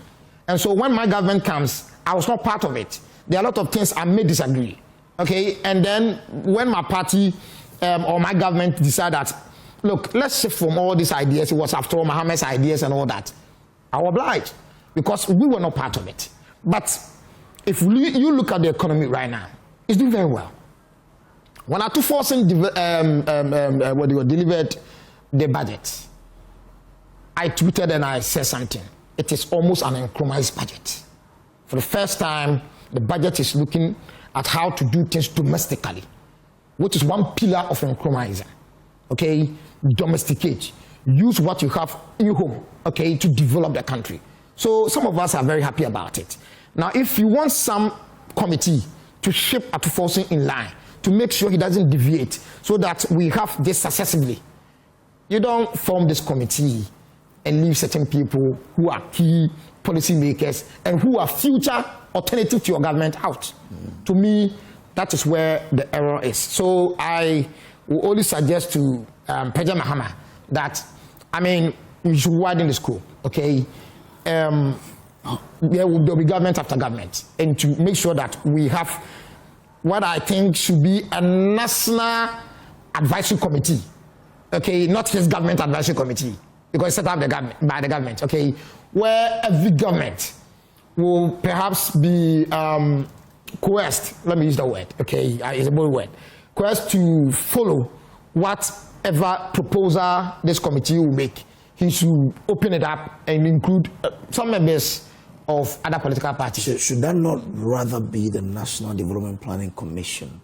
And so when my government comes, I was not part of it. There are a lot of things I may disagree. Okay? And then when my party or my government decide that, look, let's shift from all these ideas, it was after all Mohammed's ideas and all that, I will oblige. Because we were not part of it. But if you look at the economy right now, it's doing very well. When I delivered the budget, I tweeted and I said something. It is almost an uncompromised budget. For the first time, the budget is looking at how to do things domestically, which is one pillar of uncompromising. Okay, domesticate, use what you have in your home, okay, to develop the country. So some of us are very happy about it. Now, if you want some committee to shape Atuforson in line, to make sure he doesn't deviate, so that we have this successively. You don't form this committee and leave certain people who are key policy makers and who are future alternative to your government out. To me, that is where the error is. So I will only suggest to President Mahama that, I mean, we should widen the scope, okay? There will be government after government, and to make sure that we have what I think should be a national advisory committee, okay, not just government advisory committee, because it's set up by the government, okay, where every government will perhaps be coerced, let me use the word, okay, it's a bold word, coerced to follow whatever proposal this committee will make. He should open it up and include some members of other political parties. Should that not rather be the National Development Planning Commission?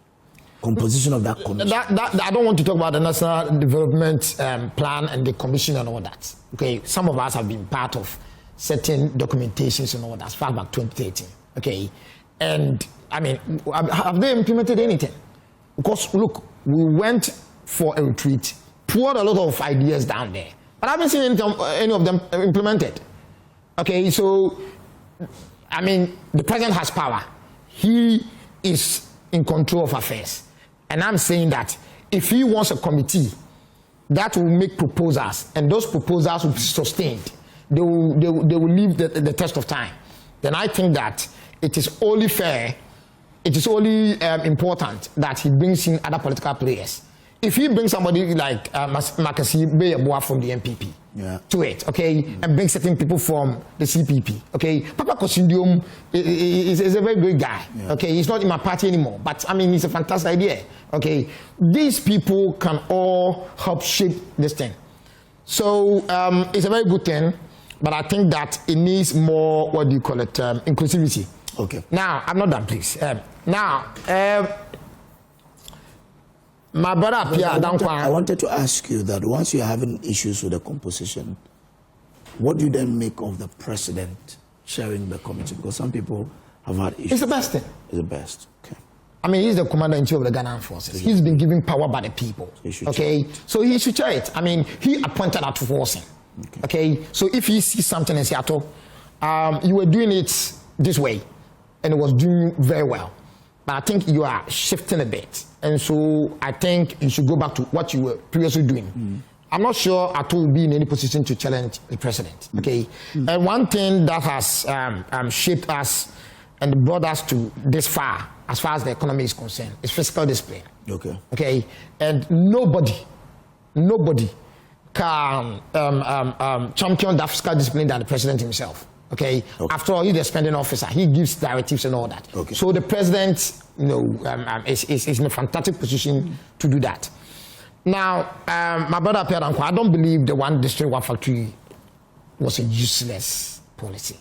Composition of that commission? I don't want to talk about the National Development Plan and the commission and all that. Okay, some of us have been part of certain documentations and all that, far back 2013. Okay, and I mean, have they implemented anything? Because look, we went for a retreat, poured a lot of ideas down there, but I haven't seen any of them implemented. Okay, so I mean, the president has power. He is in control of affairs. And I'm saying that if he wants a committee that will make proposals, and those proposals will be sustained, they will leave the test of time, then I think that it is only fair, it is only important that he brings in other political players. If he brings somebody like Makasi Beyabua from the MPP to it, okay, and brings certain people from the CPP, okay, Papa Kosindium is a very great guy, okay, he's not in my party anymore, but I mean, it's a fantastic idea, okay. These people can all help shape this thing. So it's a very good thing, but I think that it needs more, what do you call it, inclusivity. Okay. Now, I'm not done, please. My brother Pierre I wanted to ask you that once you're having issues with the composition, what do you then make of the president chairing the committee? Because some people have had issues. It's the best thing. It's the best. Okay. I mean, he's the commander-in-chief of the Ghana Armed Forces. He's been given power by the people. Okay? So he should chair it. I mean, he appointed Atuforson. Okay? So if he sees something in Seattle, you were doing it this way, and it was doing very well. But I think you are shifting a bit. And so I think you should go back to what you were previously doing. I'm not sure Atu will be in any position to challenge the president. Okay? And one thing that has shaped us and brought us to this far as the economy is concerned, is fiscal discipline. Okay? Okay? And nobody can champion that fiscal discipline than the president himself. Okay? After all, he's the spending officer. He gives directives and all that. Okay. So the president, is in a fantastic position to do that. Now, my brother Pierre Danko, I don't believe the one district, one factory was a useless policy.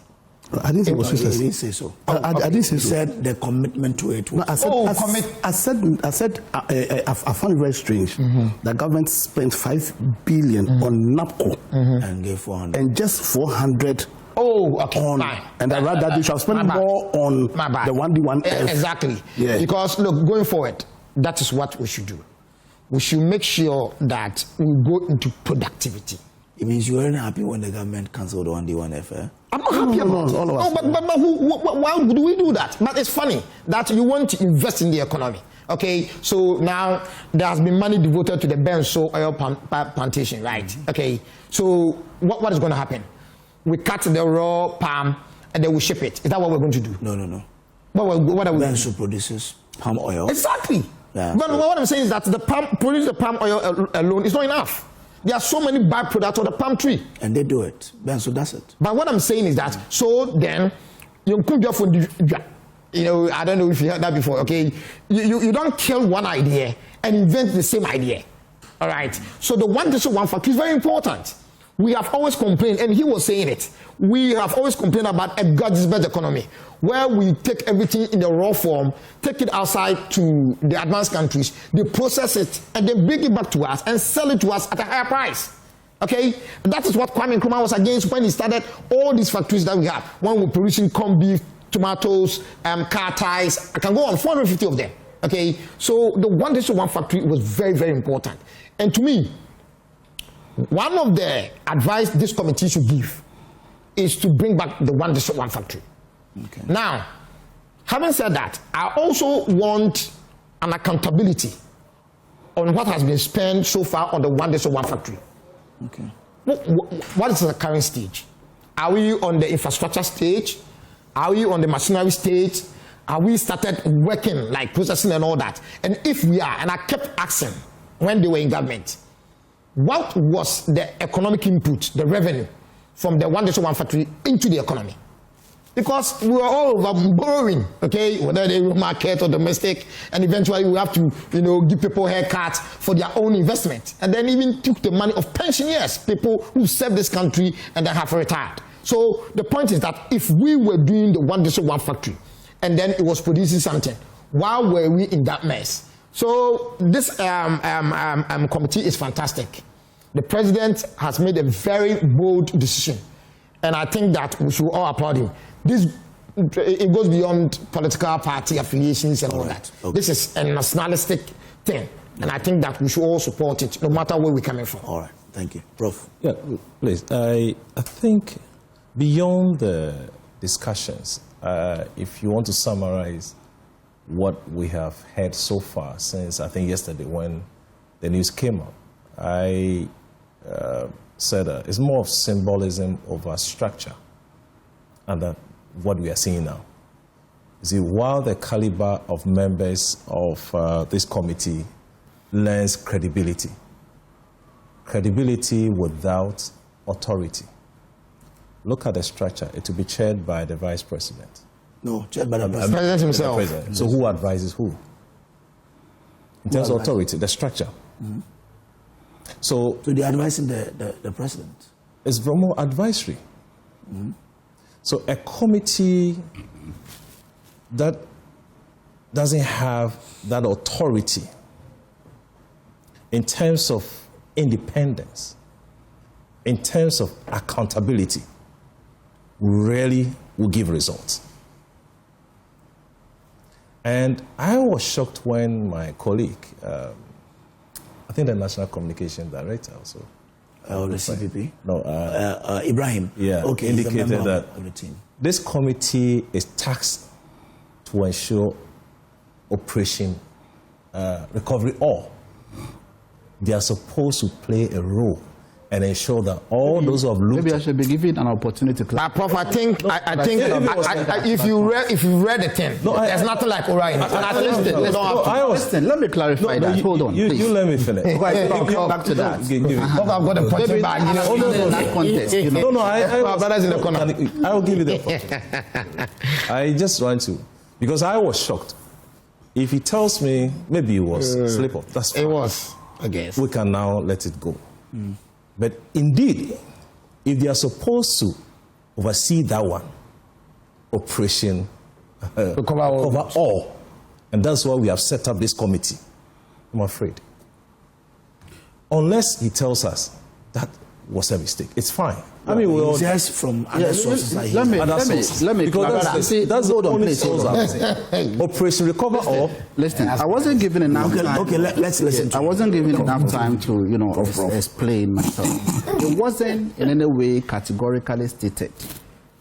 I didn't say it was useless. He didn't say so. I didn't say He so. said the commitment to it. No, I said, I found it very strange that government spent 5 billion on NaCCA and gave 400. and just 400 Oh, okay, on, fine. and I rather they should have spent more on the 1D1F. Exactly. Yeah. Because look, going forward, that is what we should do. We should make sure that we go into productivity. It means you weren't happy when the government cancelled the 1D1F, eh? I'm not happy about it. all of us. No, but why do we do that? But it's funny that you want to invest in the economy. Okay, so now there has been money devoted to the Benso oil plantation, right? Okay, so what is going to happen? We cut the raw palm and then we ship it. Is that what we're going to do? No. What are we going to Benso produces palm oil. Exactly. Yeah. But what I'm saying is that produce the palm oil alone is not enough. There are so many byproducts of the palm tree. And they do it. Benso does it. But what I'm saying is that, so then, I don't know if you heard that before, okay? You don't kill one idea and invent the same idea. All right? So the one district, one factory is very important. We have always complained, and he was saying it, we have always complained about a God's-best economy, where we take everything in the raw form, take it outside to the advanced countries, they process it, and then bring it back to us and sell it to us at a higher price. Okay? That is what Kwame Nkrumah was against when he started all these factories that we have. When we're producing corned beef, tomatoes, car tires, I can go on, 450 of them. Okay? So the one district, one factory was very, very important. And to me, one of the advice this committee should give is to bring back the one district, one factory. Okay. Now, having said that, I also want an accountability on what has been spent so far on the one district, one factory. Okay. What is the current stage? Are we on the infrastructure stage? Are we on the machinery stage? Are we started working like processing and all that? And if we are, and I kept asking when they were in government, what was the economic input, the revenue from the one district, one factory into the economy? Because we were all over borrowing, okay, whether they market or domestic, and eventually we have to, give people haircuts for their own investment. And then even took the money of pensioners, people who served this country and then have retired. So the point is that if we were doing the one district, one factory, and then it was producing something, why were we in that mess? So this committee is fantastic. The president has made a very bold decision, and I think that we should all applaud him. It goes beyond political party affiliations and all that. Okay. This is a nationalistic thing, and I think that we should all support it, no matter where we're coming from. All right, thank you. Prof. Yeah, please. I think beyond the discussions, if you want to summarize what we have heard so far since, I think, yesterday when the news came up, I said it's more of symbolism over structure, and that what we are seeing now. You see, while the caliber of members of this committee lends credibility without authority. Look at the structure. It will be chaired by the vice president. No, chaired by the president. President himself. The president. So who advises who? In terms of authority, the structure. Mm-hmm. So they're advising the president. It's more advisory. Mm-hmm. So a committee that doesn't have that authority in terms of independence, in terms of accountability, really will give results. And I was shocked when my colleague, I think the National Communication Director also. The CPP? No. Ibrahim. Yeah, okay, indicated that of the team. This committee is tasked to ensure Operation Recovery All. They are supposed to play a role and ensure that all those who have looked. Maybe I should be given an opportunity to Prof, I think if you read the thing, there's nothing like Ora in it. And at least they don't have to. Listen, let me clarify that. Hold on, please. You let me finish. I'll come back to that. Prof, I've got a punching bag. In that context, you know. Our brothers in the corner. I will give you the opportunity. I just want to, because I was shocked. If he tells me maybe it was slip up, that's fine. It was, I guess. We can now let it go. But indeed, if they are supposed to oversee that one, operation cover all, and that's why we have set up this committee, I'm afraid. Unless he tells us that was a mistake, it's fine. I mean, we all just from other sources. Let me because that's the only source. Operation Recover All. Listen, I wasn't given enough time. Okay, let's listen. I wasn't given enough time to, explain myself. It wasn't in any way categorically stated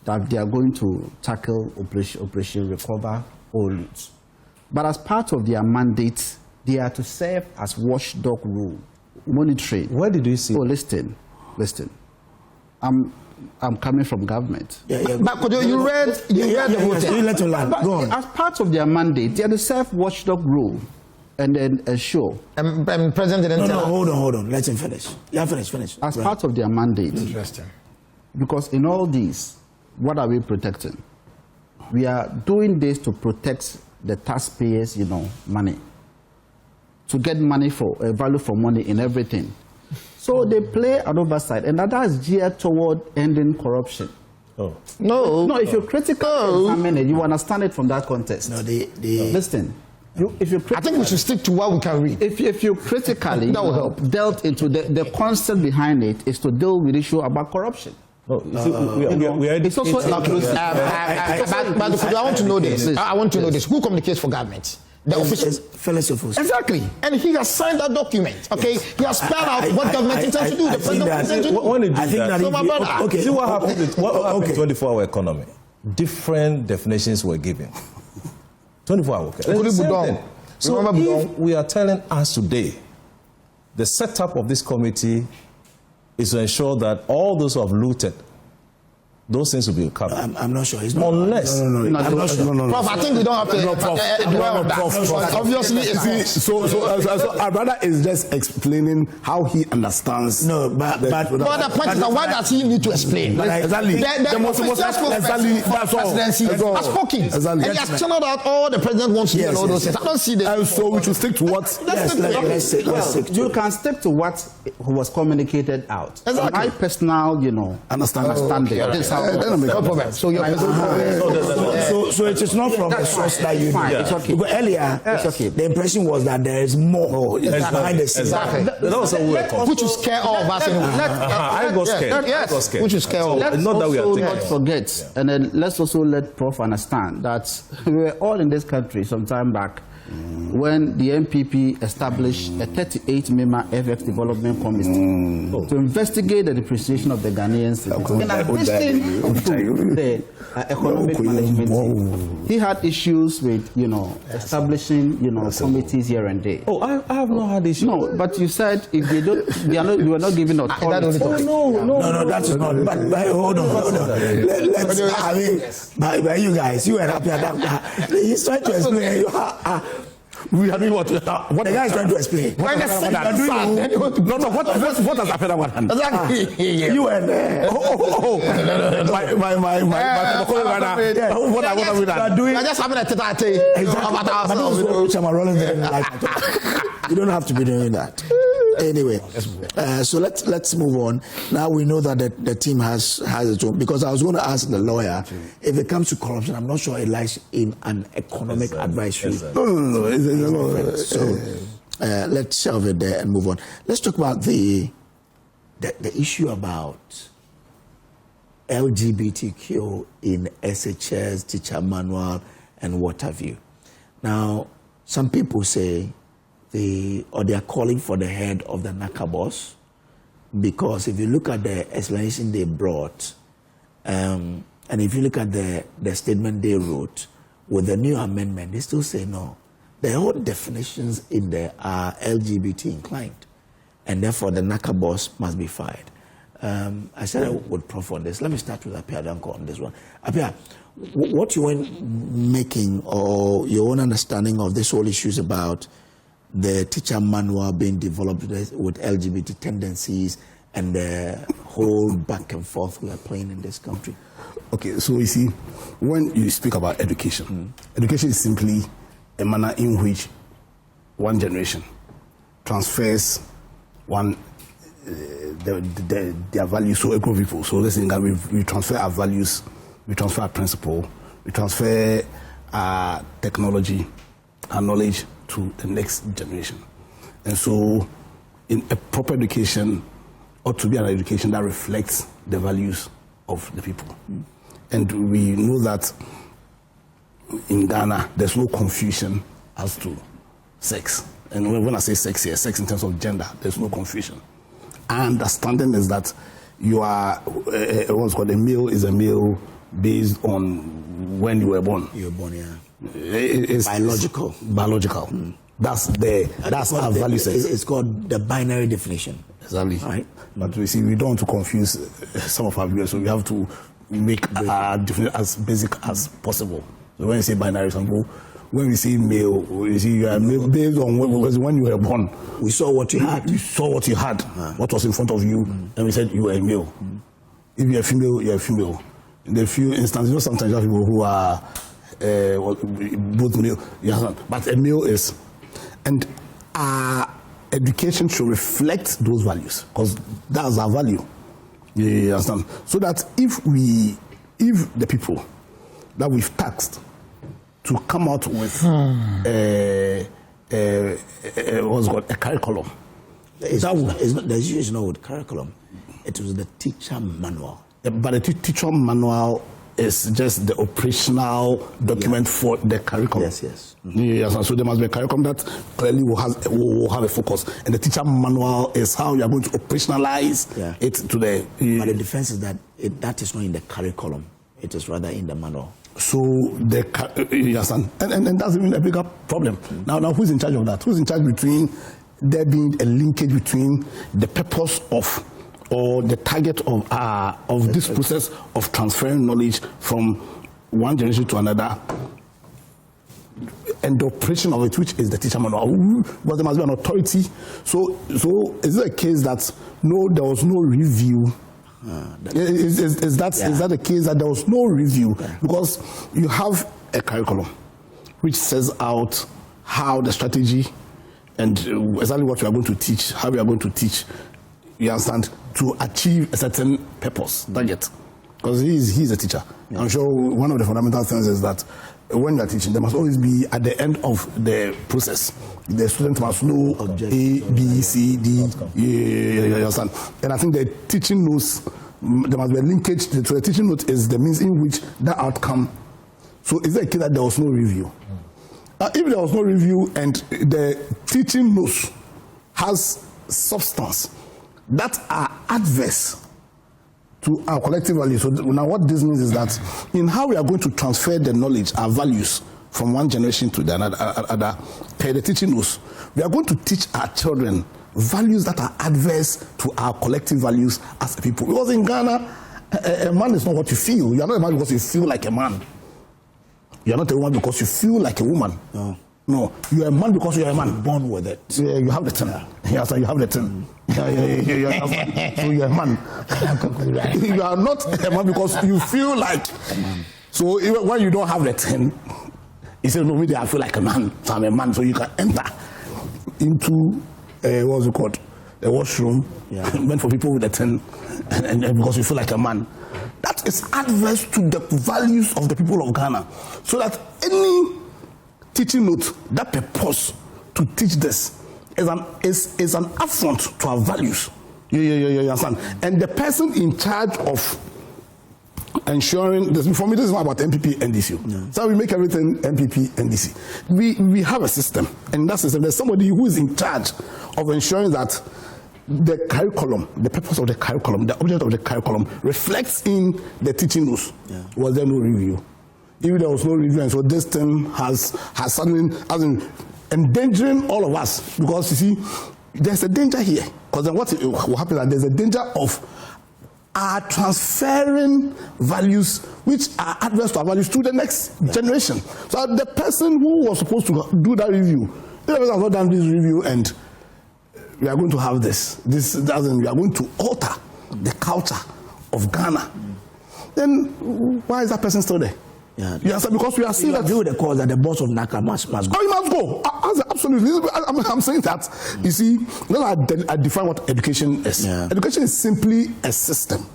that they are going to tackle Operation Recover All routes. But as part of their mandate, they are to serve as watchdog role, monitoring. Where did you see? Oh, listen. I'm coming from government. But you read the whole thing. Let him land. Go on. As part of their mandate, they are to serve watchdog role and then assure. And President didn't tell us. Hold on. Let him finish. Yeah, finish. As part of their mandate. Interesting. Because in all these, what are we protecting? We are doing this to protect the taxpayers, money. To get money for value for money in everything. So they play an oversight, and that is geared toward ending corruption. Oh. No, if you're critical, examine it, you understand it from that context. No, listen. I think we should stick to what we can read. If you critically that will help. Dealt into the concept behind it is to deal with the issue about corruption. It's also inclusive. But I want to know this. I want to know this. Who communicates for government? The officials. Exactly. And he has signed that document. Okay? Yes. He has spelled out what government intends to do. The president intends to do. When it did that, so my brother. Okay. See what happened in 24-hour economy? Different definitions were given. 24-hour. So if we are telling us today, the setup of this committee is to ensure that all those who have looted, those things will be covered. I'm not sure. It's not. Unless. No. I'm not sure. No. Prof, I think we don't have to dwell on that. Obviously, so our brother is just explaining how he understands. No, but the point is that why does he need to explain? Exactly. The presidency has spoken. And he has channeled out all the president wants to do and all those things. I don't see that. And so we should stick to what? Let's stick. You can stick to what was communicated out. Exactly. My personal, understanding. No problem. So it is not from the source that you know. It's okay. But earlier, the impression was that there is more behind the scenes. Exactly. That was a word. Which will scare all of us. I got scared. Yes. Which will scare all. Let's also not forget, and then let's also let Prof understand that we were all in this country some time back when the MPP established a 38-member FX Development Committee to investigate the depreciation of the Ghanaians in addition to the economic management team. He had issues with, establishing, committees here and there. Oh, I have not had issues. No, but you said if they don't, you are not giving authority. No, that is not. But hold on. Let's. You guys, you were happy at that. He's trying to explain. We are doing what the guy is trying to explain. What has happened? Exactly. You were there. What are we doing? I just having a tete about ourselves. You don't have to be doing that. Anyway, so let's move on. Now we know that the team has its own, because I was going to ask the lawyer, if it comes to corruption, I'm not sure it lies in an economic advisory. No. So let's shelve it there and move on. Let's talk about the issue about LGBTQ in SHS, teacher manual, and what have you. Now, some people say they are calling for the head of the NaCCA Boss, because if you look at the explanation they brought, and if you look at the statement they wrote, with the new amendment, they still say no. The whole definitions in there are LGBT inclined, and therefore the NaCCA Boss must be fired. I said I would prof on this. Let me start with Apia Danko on this one. Apia, what you were making or your own understanding of this whole issues about the teacher manual being developed with LGBT tendencies and the whole back and forth we are playing in this country? Okay, so you see, when you speak about education, education is simply a manner in which one generation transfers their values to a group of people. So this is that we transfer our values, we transfer our principle, we transfer our technology, our knowledge to the next generation. And so in a proper education ought to be an education that reflects the values of the people. And we know that in Ghana, there's no confusion as to sex. And when I say sex here, sex in terms of gender, there's no confusion. Our understanding is that you are, what's called a male is a male based on when you were born. You were born, yeah. It's biological. Biological. That's our value set. It's called the binary definition. Exactly. Right. But we see, we don't want to confuse some of our viewers, so we have to make our definition as basic as possible. So when you say binary, when we say male, we see you are male based on when you were born. We saw what you had. You saw what you had, what was in front of you, and we said you were a male. If you're a female, you're a female. In the few instances, sometimes you have people who are both male, but a male is. And our education should reflect those values, because that's our value. You understand? So that if the people that we've taxed to come out with what's called a curriculum. The issue is not with curriculum. It was the teacher manual. But the teacher manual is just the operational document for the curriculum. Yes. Yes, so there must be a curriculum that clearly will have a focus. And the teacher manual is how you are going to operationalize it to the... But the difference is that that is not in the curriculum. It is rather in the manual. So yes, and that's even a bigger problem. Now who's in charge of that? Who's in charge between there being a linkage between the purpose of or the target of this process of transferring knowledge from one generation to another, and the operation of it, which is the teacher manual? But there must be an authority. So is it a case that there was no review? Is that the case that there was no review? Because you have a curriculum which says out how the strategy and exactly what you are going to teach, how you are going to teach, you understand, to achieve a certain purpose, target. Because he's a teacher. Yeah. I'm sure one of the fundamental things is that when you are teaching, there must always be, at the end of the process, the student must know A, B, C, D. You understand? And I think the teaching notes, there must be a linkage to the teaching note is the means in which that outcome. So is it a case that there was no review? If there was no review and the teaching notes has substance that are adverse to our collective values. So now what this means is that in how we are going to transfer the knowledge, our values, from one generation to the other, per the teaching notes, we are going to teach our children values that are adverse to our collective values as a people. Because in Ghana, a man is not what you feel. You are not a man because you feel like a man. You are not a woman because you feel like a woman. No, you are a man because you are a man. Born with it. Yeah, you have the thing. Yes, you have the thing. So you are a man. You are not a man because you feel like a man. So even when you don't have the thing, you say, no, maybe I feel like a man, so I'm a man. So you can enter into what's it called? A washroom meant for people with a thing, and because you feel like a man. That is adverse to the values of the people of Ghana. So that any teaching note that purpose to teach this is an affront to our values. You understand? And the person in charge of ensuring this, for me, this is not about MPP NDC. So we make everything MPP NDC. We have a system, and in that system, there's somebody who is in charge of ensuring that the curriculum, the purpose of the curriculum, the object of the curriculum reflects in the teaching notes. Was there no review? If there was no review, and so this thing has suddenly endangering all of us, because you see, there's a danger here. Because then what will happen is that there's a danger of are transferring values which are adverse to our values to the next generation. So the person who was supposed to do that review, the person has not done this review, and we are going to have this. We are going to alter the culture of Ghana. Then why is that person still there? Yeah. Yes, because we are seeing that. Agree with the cause that the boss of NaCCA must go. Oh, he must go. Absolutely. I'm saying that. You see, I define what education is. Yeah. Education is simply a system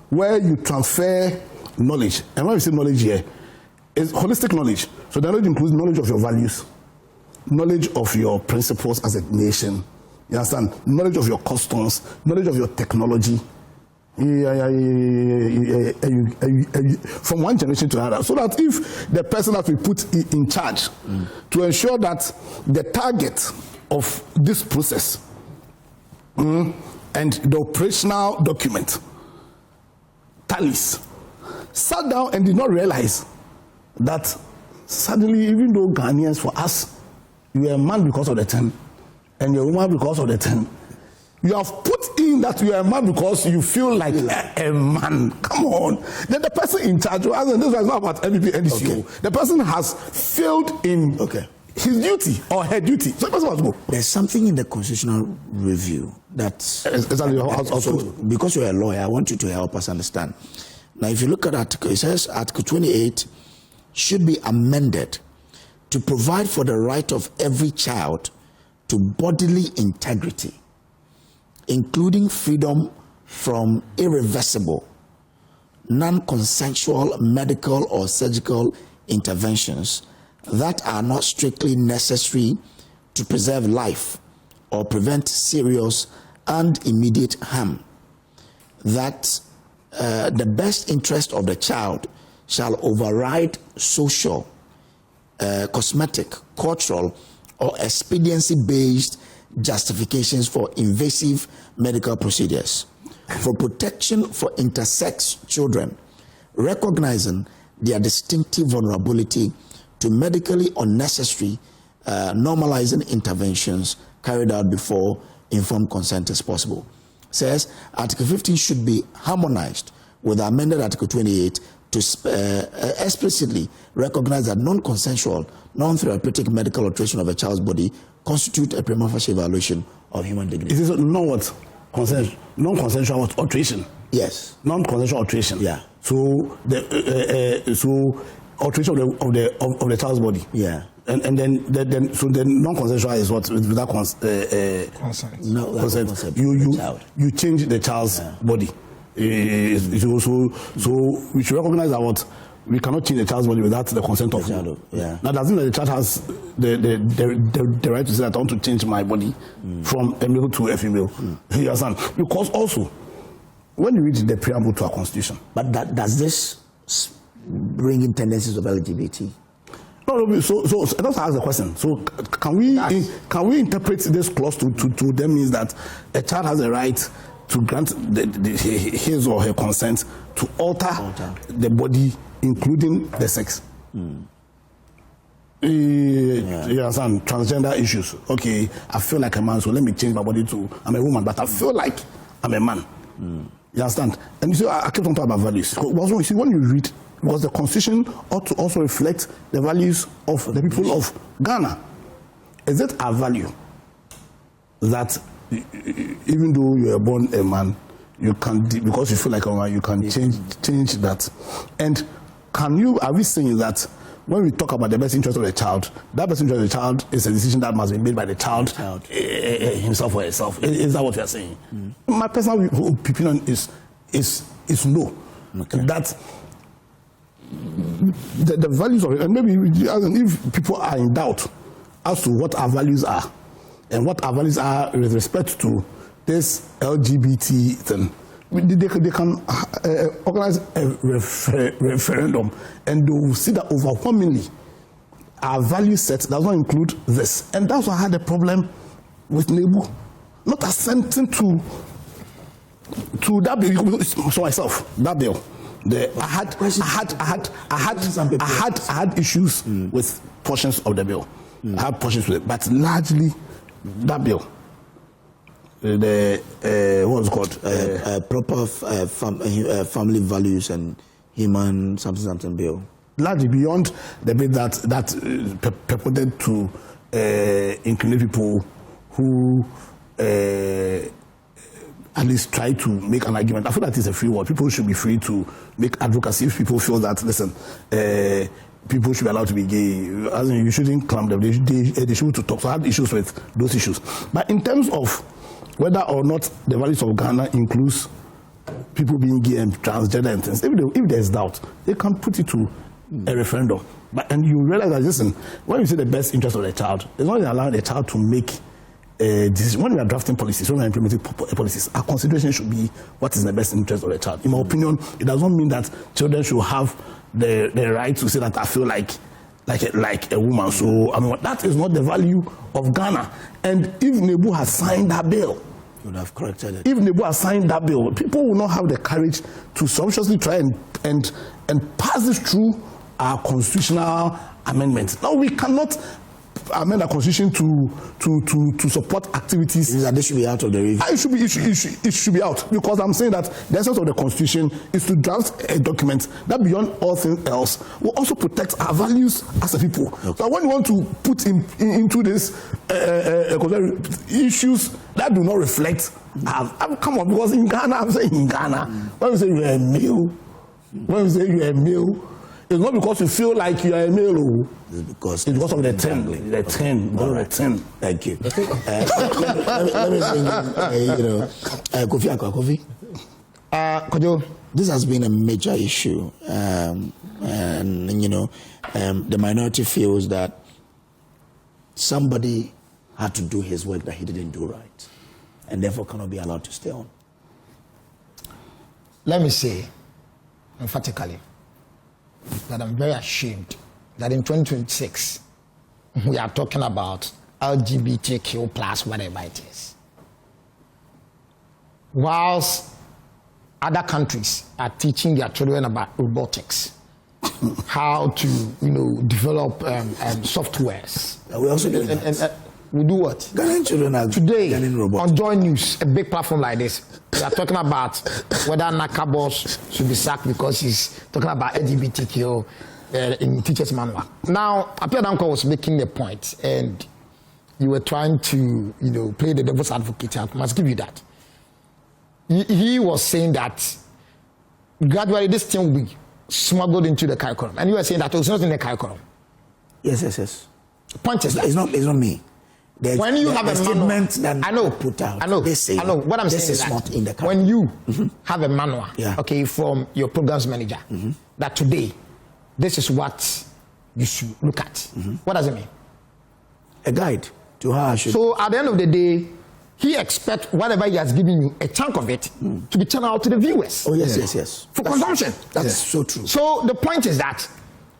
where you transfer knowledge. And when we say knowledge here, it's holistic knowledge. So the knowledge includes knowledge of your values, knowledge of your principles as a nation. You understand? Knowledge of your customs, knowledge of your technology. From one generation to another, so that if the person that we put in charge to ensure that the target of this process and the operational document tallies, sat down and did not realize that suddenly, even though Ghanaians, for us, you are a man because of the 10 and you're a woman because of the 10, you have put in that you are a man because you feel like a man. Come on. Then the person in charge, this is not about MVP and NCO. Okay. The person has failed in his duty or her duty. So the person must go. There's something in the constitutional review that, because you're a lawyer, I want you to help us understand. Now, if you look at Article, it says Article 28 should be amended to provide for the right of every child to bodily integrity, including freedom from irreversible, non-consensual medical or surgical interventions that are not strictly necessary to preserve life or prevent serious and immediate harm. That the best interest of the child shall override social, cosmetic, cultural, or expediency-based justifications for invasive medical procedures, for protection for intersex children, recognizing their distinctive vulnerability to medically unnecessary normalizing interventions carried out before informed consent is possible. Says Article 15 should be harmonized with the amended Article 28 to explicitly recognize that non-consensual, non-therapeutic medical alteration of a child's body constitute a prima facie violation of human dignity. Is this not what? Non-consensual alteration? Yes. Non-consensual alteration? Yeah. So the alteration of the child's body? Yeah. And then non-consensual is what? Without consent. No, consent. You change the child's body. So we should recognize that we cannot change the child's body without the consent of him. Yeah. Now, doesn't mean that the child has the right to say that I want to change my body from a male to a female. You understand? Because also, when you read the preamble to our constitution. But does this bring in tendencies of LGBT? No. So let's ask the question. So can we interpret this clause to them means that a child has a right to grant his or her consent to alter the body, including the sex? You understand? Transgender issues. Okay, I feel like a man, so let me change my body to I'm a woman, but I feel like I'm a man. You understand? And you see, I kept on talking about values. You see, when you read, because the constitution ought to also reflect the values of the people of Ghana. Is it a value that even though you are born a man, you can, because you feel like a man, you can change that? And are we saying that when we talk about the best interest of the child, that best interest of the child is a decision that must be made by the child himself or herself? Is that what you are saying? My personal opinion is no. Okay. That the values of it, and maybe if people are in doubt as to what our values are and what our values are with respect to this LGBT thing, they can organize a referendum, and they will see that overwhelmingly our value set does not include this. And that's why I had a problem with NABU not assenting to that bill. So myself, that bill. I had issues with portions of the bill. I had portions with it, but largely that bill. what's it called? Proper family values and human something bill. Largely beyond the bit that purported to include people who at least try to make an argument. I feel that it's a free world. People should be free to make advocacy if people feel that, listen, people should be allowed to be gay. As in, you shouldn't clamp them. They should to talk. So I have issues with those issues. But in terms of whether or not the values of Ghana includes people being gay and transgender and things, if there's doubt, they can put it to a referendum. And you realize that, listen, when you say the best interest of the child, it's not allowing the child to make decision. When we are drafting policies, when we are implementing policies, our consideration should be what is in the best interest of the child. In my opinion, it does not mean that children should have the right to say that I feel like a woman. So I mean, that is not the value of Ghana. And if Nebu has signed that bill, you would have corrected it. If Nebu has signed that bill, people will not have the courage to sumptuously try and pass this through our constitutional amendment. Now we cannot amend the constitution to support activities that they should be out of the review. It should be out, because I'm saying that the essence of the constitution is to draft a document that, beyond all things else, will also protect our values as a people. Okay. So when you want to put into this issues that do not reflect, come on, because in Ghana, I'm saying in Ghana, when we say you are a male, it's not because you feel like you are a male. It's because of the 10. The 10. Right. 10. Thank you. Let me bring in, Kofi. Kojo, this has been a major issue, and the minority feels that somebody had to do his work that he didn't do right, and therefore cannot be allowed to stay on. Let me say emphatically that I'm very ashamed that in 2026 we are talking about LGBTQ plus whatever it is, whilst other countries are teaching their children about robotics, how to develop softwares. We also do that. We do what? Ghanaian children are today robotics. On Joy News, a big platform like this, we are talking about whether NaCCA Boss should be sacked because he's talking about LGBTQ in teachers' manual. Now, Apia Danko was making the point, and you were trying to play the devil's advocate. I must give you that. He was saying that gradually this thing will be smuggled into the curriculum, and you were saying that it was not in the curriculum. Yes. The point is that it's not me. When you have a statement that I know, put out, I know. What I'm saying is not in the curriculum. When you have a manual, okay, from your programs manager, that today this is what you should look at. What does it mean? A guide to how I should. So at the end of the day, he expects whatever he has given you, a chunk of it, to be turned out to the viewers. Oh yes. For consumption. That's so true. So the point is that,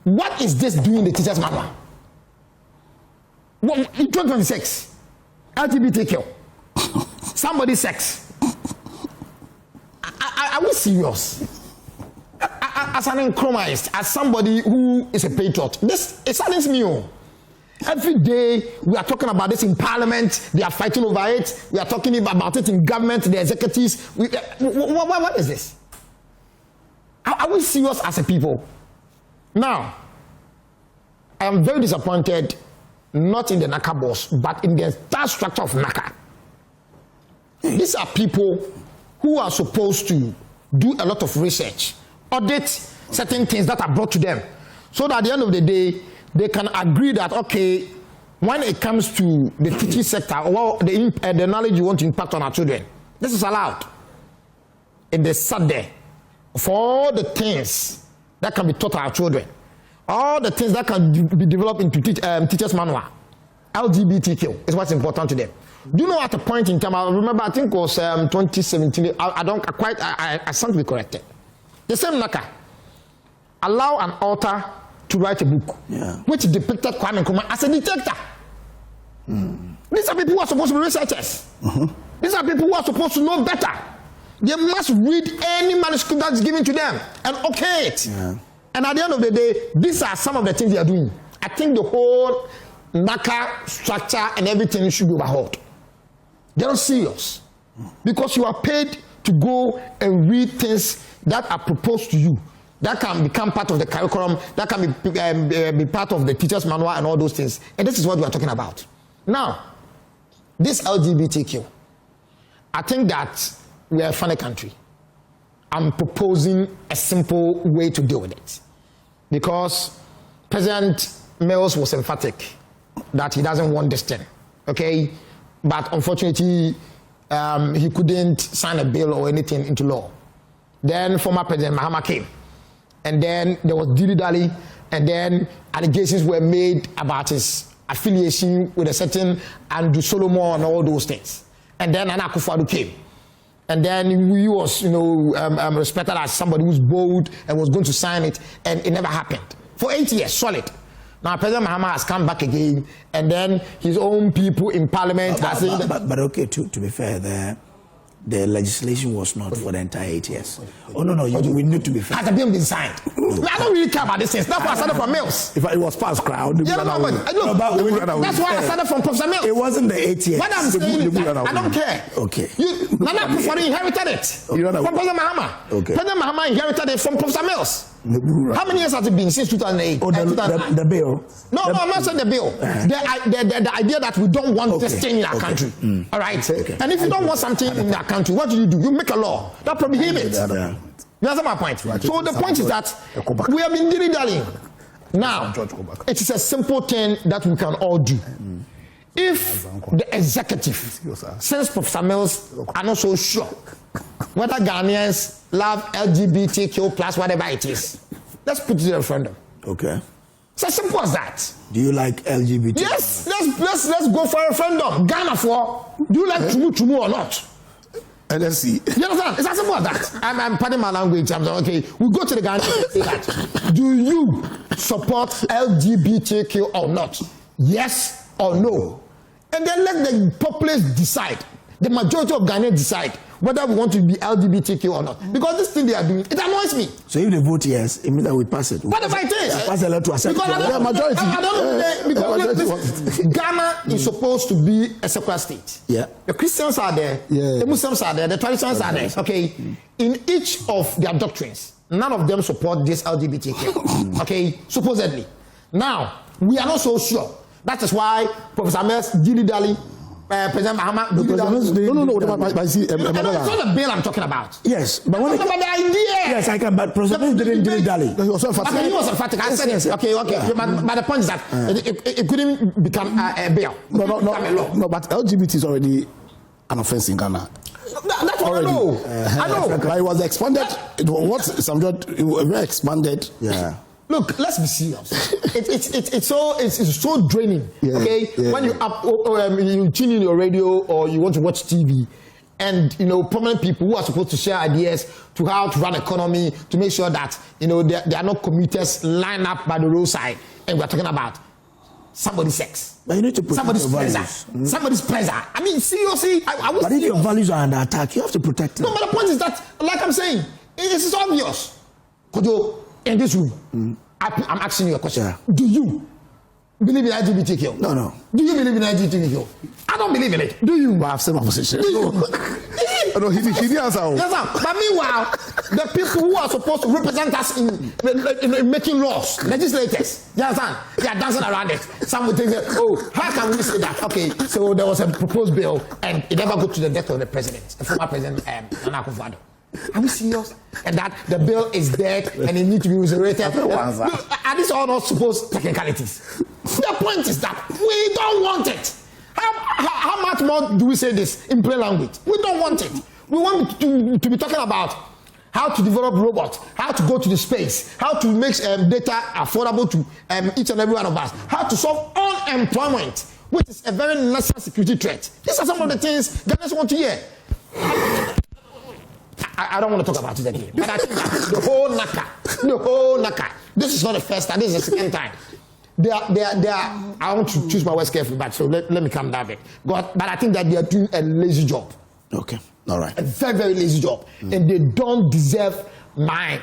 what is this doing in the teacher's manual? Well, in 2026, LGBTQ, somebody's sex. Are we serious? As an economist, as somebody who is a patriot, it saddens me. Every day we are talking about this in Parliament. They are fighting over it. We are talking about it in government, the executives. What is this? Are we serious as a people? Now, I am very disappointed, not in the NaCCA Boss, but in the entire structure of NaCCA. These are people who are supposed to do a lot of research, audit certain things that are brought to them, so that at the end of the day, they can agree that, okay, when it comes to the teaching sector, or the knowledge you want to impact on our children, this is allowed. It is sat there for all the things that can be taught our children, all the things that can be developed into teachers' manual. LGBTQ is what's important to them. Do you know at a point in time, I remember, I think it was 2017, I stand to be corrected. The same NaCCA allow an author to write a book which depicted Kwame Nkrumah as a dictator. These are people who are supposed to be researchers. These are people who are supposed to know better. They must read any manuscript that's given to them and okay it. And at the end of the day, these are some of the things they are doing. I think the whole NaCCA structure and everything should be overhauled. They're not serious. because you are paid to go and read things that are proposed to you, that can become part of the curriculum, that can be part of the teacher's manual and all those things. And this is what we are talking about. Now, this LGBTQ, I think that we are a funny country. I'm proposing a simple way to deal with it. Because President Mills was emphatic that he doesn't want this thing, okay? But unfortunately, he couldn't sign a bill or anything into law. Then former President Mahama came. And then there was dilly-dally, and then allegations were made about his affiliation with a certain Andrew Solomon and all those things. And then Nana Akufo-Addo came. And then he was, respected as somebody who's bold and was going to sign it, and it never happened. For 8 years, solid. Now President Mahama has come back again, and then his own people in Parliament are saying that. But okay, to be fair, the legislation was not for the entire 8 years. Oh no, we need to be fair. Has the bill been signed? I don't really care about this thing. That's why I started from Mills. If it was past crowd, that's why I started from Professor Mills. It wasn't the 8 years. What I'm saying is that I don't care. Okay. Nana Akufo-Addo inherited it from President Mahama. Okay. President Mahama inherited it from Professor Mills. How many years has it been since 2008? Oh, the bill? No, I'm not saying the bill. The idea that we don't want this thing in our country. All right? Okay. And if you don't want something in our country, what do? You make a law that prohibits. You understand my point? Right. So the point is that we have been dilly-dallying. Now, it is a simple thing that we can all do. If the executive, since Professor Mills are not so sure whether Ghanaians love LGBTQ plus whatever it is, let's put it in a referendum. Okay. It's as simple as that. Do you like LGBT? Yes, let's go for a referendum. Ghana for, do you like Tumu or not? And let's see. You understand? It's as simple as that. I'm pardon my language. I'm saying, okay, we go to the Ghana and say that. Do you support LGBTQ or not? Yes or no? And then let the populace decide. The majority of Ghanaians decide whether we want to be LGBTQ or not. Because this thing they are doing, it annoys me. So if they vote yes, it means that we pass it. Whatever it is. Pass the law to accept the majority. I don't because Ghana is supposed to be a secular state. Yeah. The Christians are there, the Muslims are there, the traditions are there. Okay. In each of their doctrines, none of them support this LGBTQ. Okay, supposedly. Now, we are not so sure. That is why Professor Mills dilly-dally. President Mahama. No. It's not the bill I'm talking about. Yes, but when about the idea. Yes, I can. But President didn't dilly-dally. He was so emphatic. Okay, he was emphatic. I said yes. Okay. Yeah. But the point is that it couldn't become a bill. No. But LGBT is already an offense in Ghana. That's what I know. I know. But it was expanded. It was very expanded. Yeah. Look, let's be serious. It's so draining. Yeah, okay, when you tune in your radio or you want to watch TV, and prominent people who are supposed to share ideas to how to run economy, to make sure that they are not commuters line up by the roadside, and we're talking about somebody's sex. But you need to protect somebody's your pleasure. values. Somebody's pleasure. I mean, seriously, but if your values are under attack, you have to protect them. No, but the point is that, like I'm saying, it is obvious. Kojo, in this room, I'm asking you a question. Yeah. Do you believe in LGBTQ? No. Do you believe in LGBTQ? I don't believe in it. Do you? Well, I have same opposition. No, he didn't answer. Yes, but meanwhile, the people who are supposed to represent us in making laws, legislators, you understand? They are dancing around it. Some would think, how can we say that? Okay, so there was a proposed bill and it never got to the death of the president, the former president, Nana Akufo-Addo. Are we serious? And that the bill is dead and it needs to be resurrected. Are these all not supposed technicalities? The point is that we don't want it. How much more do we say this in plain language? We don't want it. We want to be talking about how to develop robots, how to go to the space, how to make data affordable to each and every one of us, how to solve unemployment, which is a very national security threat. These are some of the things Ghanaians want to hear. I don't want to talk about it again. But I think that the whole NaCCA, this is not the first time, this is the second time. They are, I want to choose my words carefully, but so let me come down a bit. But I think that they are doing a lazy job. Okay, all right. A very, very lazy job. And they don't deserve my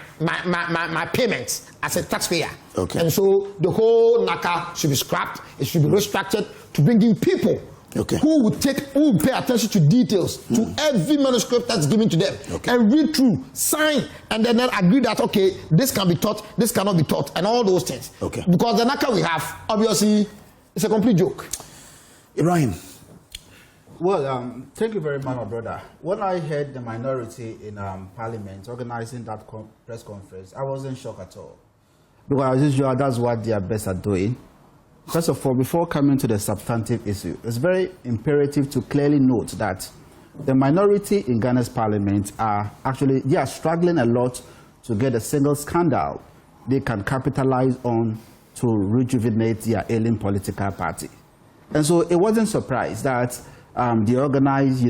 payments as a taxpayer. Okay. And so the whole NaCCA should be scrapped. It should be restructured to bring in people Okay. Who will pay attention to details, to every manuscript that's given to them, and read through, sign, and then agree that, okay, this can be taught, this cannot be taught, and all those things. Okay. Because the NaCCA we have, obviously, it's a complete joke. Ibrahim. Well, thank you very much, my brother. When I heard the minority in Parliament organizing that press conference, I wasn't shocked at all. Because as usual, that's what they are best at doing. First of all, before coming to the substantive issue, it's very imperative to clearly note that the minority in Ghana's Parliament are actually, they are struggling a lot to get a single scandal they can capitalize on to rejuvenate their ailing political party. And so it wasn't surprised that they organized,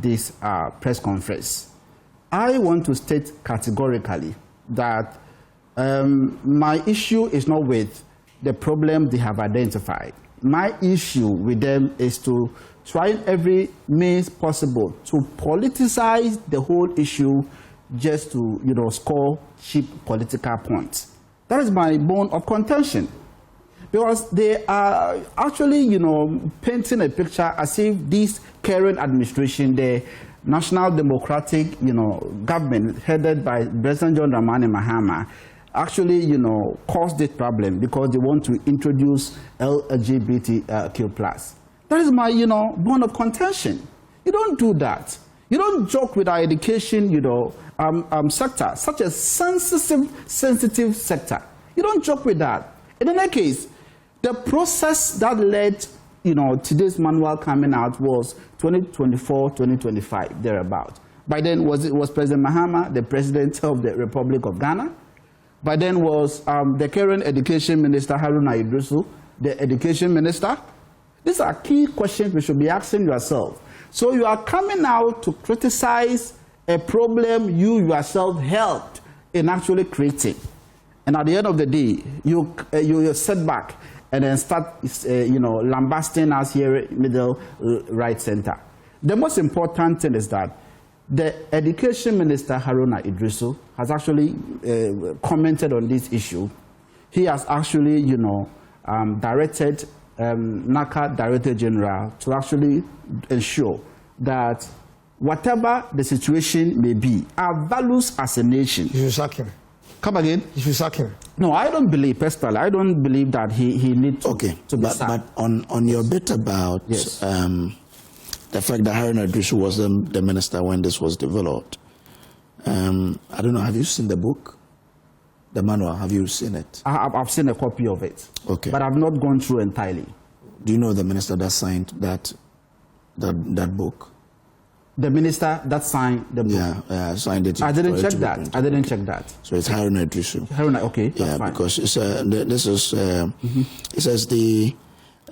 this press conference. I want to state categorically that my issue is not with the problem they have identified. My issue with them is to try every means possible to politicize the whole issue just to, score cheap political points. That is my bone of contention. Because they are actually, painting a picture as if this current administration, the National Democratic, government headed by President John Dramani Mahama, actually, caused this problem because they want to introduce LGBTQ+. That is my, bone of contention. You don't do that. You don't joke with our education, sector, such a sensitive sector. You don't joke with that. In any case, the process that led, to this manual coming out was 2024, 2025, thereabout. By then, was President Mahama the President of the Republic of Ghana? By then was the current Education Minister, Haruna Idrisu, the Education Minister? These are key questions we should be asking yourself. So you are coming out to criticize a problem you yourself helped in actually creating. And at the end of the day, you sit back and then start, lambasting us here, middle, right, center. The most important thing is that the Education Minister, Haruna Idrisu, has actually commented on this issue. He has actually, directed NaCCA Director General to actually ensure that whatever the situation may be, our values as a nation. You should sack him. Come again? You should sack him. No, I don't believe, personally, I don't believe that he needs to, to be sacked. But on your bit about yes. The fact that Haruna Idrisu was the minister when this was developed, I don't know, have you seen the book? The manual, have you seen it? I've seen a copy of it. Okay. But I've not gone through entirely. Do you know the minister that signed that book? The minister that signed the book? Yeah, signed it. I didn't check that. I didn't check that. So it's Haruna Idrisu. Haruna, okay. Yeah, fine. because it's this is it says the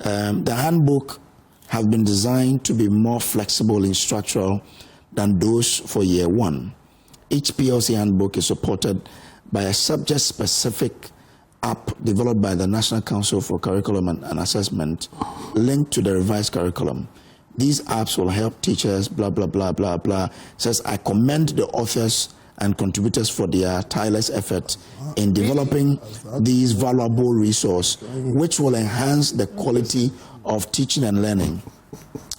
handbook have been designed to be more flexible in structural than those for year one. Each PLC handbook is supported by a subject-specific app developed by the National Council for Curriculum and Assessment linked to the revised curriculum. These apps will help teachers, blah, blah, blah, blah, blah. It says, I commend the authors and contributors for their tireless effort in developing these valuable resources, which will enhance the quality of teaching and learning.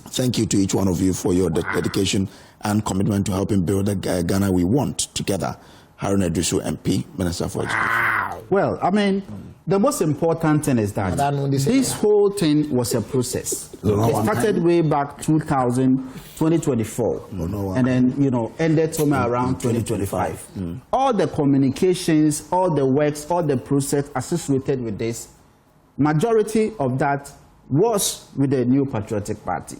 Thank you to each one of you for your dedication and commitment to helping build the Ghana we want together. Haruna Idrisu, MP, Minister for Education. Well, I mean, the most important thing is that this whole thing was a process. It started way back 2024, and then, ended somewhere around 2025. All the communications, all the works, all the process associated with this, majority of that was with the New Patriotic Party.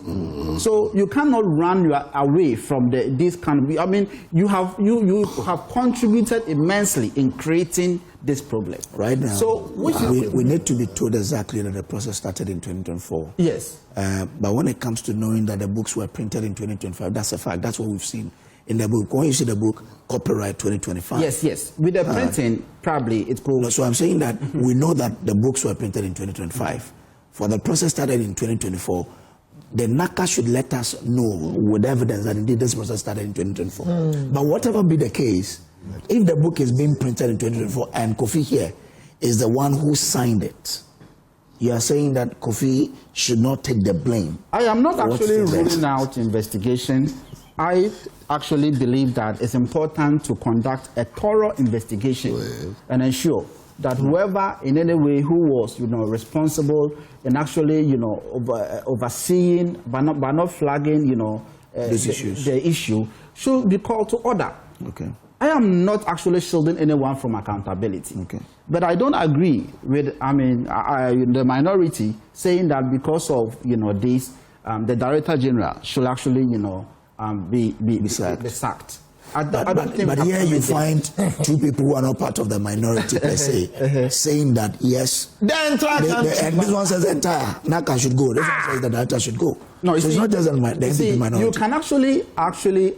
So you cannot run away from this kind of. I mean, you have contributed immensely in creating this problem. Right now, so we need to be told exactly that the process started in 2024. Yes. But when it comes to knowing that the books were printed in 2025, that's a fact. That's what we've seen in the book. When you see the book, copyright 2025. Yes. With the printing, probably it could. So I'm saying that we know that the books were printed in 2025. For the process started in 2024, the NaCCA should let us know with evidence that indeed this process started in 2024. But whatever be the case, if the book is being printed in 2024 and Kofi here is the one who signed it, You are saying that Kofi should not take the blame. I am not actually What's the best? ruling out investigation. I actually believe that it's important to conduct a thorough investigation and ensure that whoever in any way who was, responsible and actually, overseeing, but not flagging, These issues. the issue should be called to order. Okay. I am not actually shielding anyone from accountability. Okay. But I don't agree with, the minority saying that because of, this, the Director General should actually, be sacked. I don't think But here you find two people who are not part of the minority per se, saying that yes, The entire country. and this one says the entire NaCCA should go. This one says the director should go. No, so it's not just the NPP minority. You can actually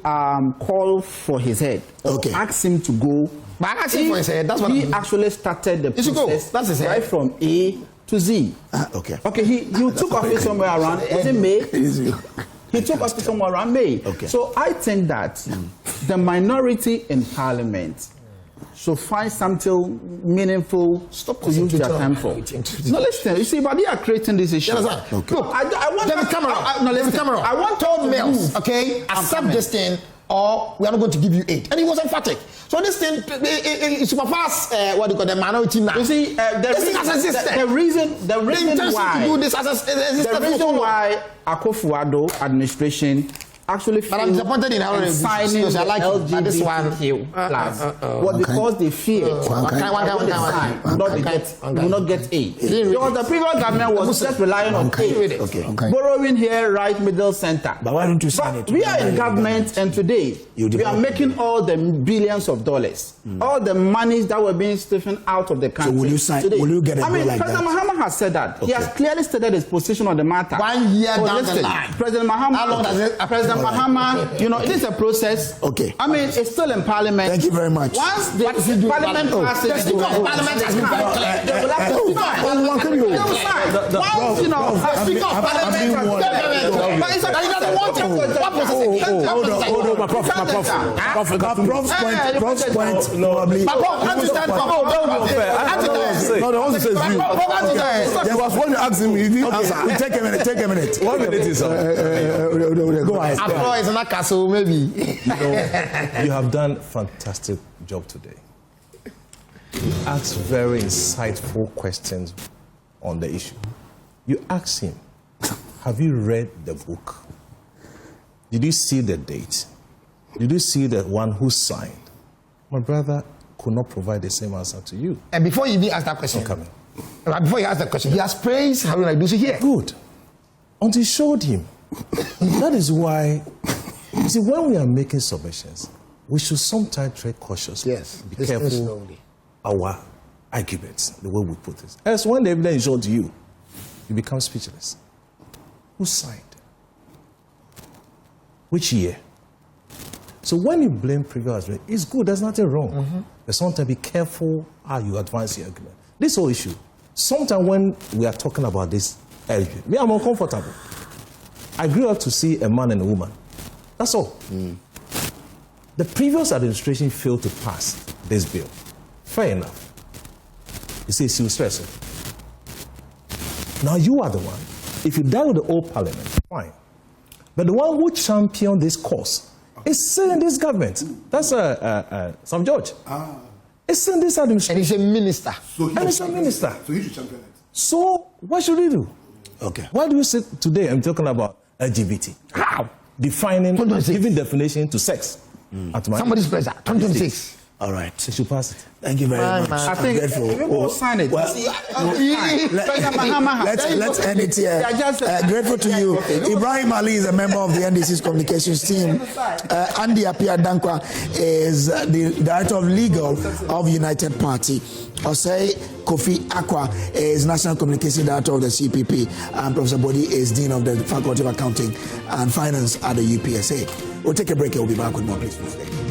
call for his head. Okay. Ask him to go. But I asked him for his head. That's what he actually started the He should go. process That's his head. right from A to Z. Okay. Okay, he took office somewhere around, was it May? He took office somewhere around May. Okay. So I think that the minority in Parliament should find something meaningful to use their time for. No, listen, you see, but they are creating this issue. You understand? Okay. Look, I want David Cameron. I want told Mills, okay, accept this thing or we are not going to give you aid. And he was emphatic. So this thing, it superfast what you call the minority now. You see, the reason why to do this as the reason why Akufo-Addo administration actually But I'm disappointed in our signing the I like this one. LGBTQ plus was because they feared will not get aid. Because the previous government was just relying on aid. Okay. Borrowing here, right, middle, center. But why don't you sign it? We are in government, and today we are making all the billions of dollars, all the monies that were being taken out of the country. So will you sign? Today. Will you get a bill like President that? Mahama has said that. He has clearly stated his position on the matter. 1 year down the line. President Mahama. How long does it? President Mahama, it is a process. Okay. It's still in Parliament. Thank you very much. Once the Parliament passes, The Speaker of Parliament has been very clear. they will have to sign. They will sign. Once, the Speaker of Parliament has been very clear. But it's a He doesn't want it. What process? Hold on, my prof. Prof's point, probably. My prof, understand. No, the answer says you. There was one you asked him, he didn't answer. Take a minute. 1 minute is Go ahead. After it's not castle, maybe. You have done a fantastic job today. You asked very insightful questions on the issue. You asked him, have you read the book? Did you see the date? Did you see the one who signed? My brother could not provide the same answer to you. And before you even ask that question, before you ask the question, he has praised Haruna Iddrisu here. Good. Until you showed him. That is why, you see, when we are making submissions, we should sometimes tread cautiously. Yes. Be Listen careful slowly. our arguments, the way we put it. As when the evidence is shown to you, you become speechless. Who signed? Which year? So when you blame previous, it's good, there's nothing wrong. But sometimes be careful how you advance your argument. This whole issue, sometimes when we are talking about this argument, me, I'm uncomfortable. I grew up to see a man and a woman. That's all. The previous administration failed to pass this bill. Fair enough. You see, it's stressful. Now you are the one. If you die with the old parliament, fine. But the one who championed this cause is still in this government. That's Sam George. It's still in this administration. And he's a minister. And he's a minister. So he should champion it. So what should we do? Okay. Why do you sit today and talking about LGBT? How? Defining, giving definition to sex. Somebody's pleasure. 2026. All right. They should pass it. Thank you very much. I think we will sign it. Well, let's end it here. Grateful to you. Ibrahim Ali is a member of the NDC's communications team. Andy Apia Dankwa is the director of legal of United Party. Osei Kofi Akwa is national communication director of the CPP. And Professor Bodi is dean of the Faculty of Accounting and Finance at the UPSA. We'll take a break and we'll be back with more. Please stay.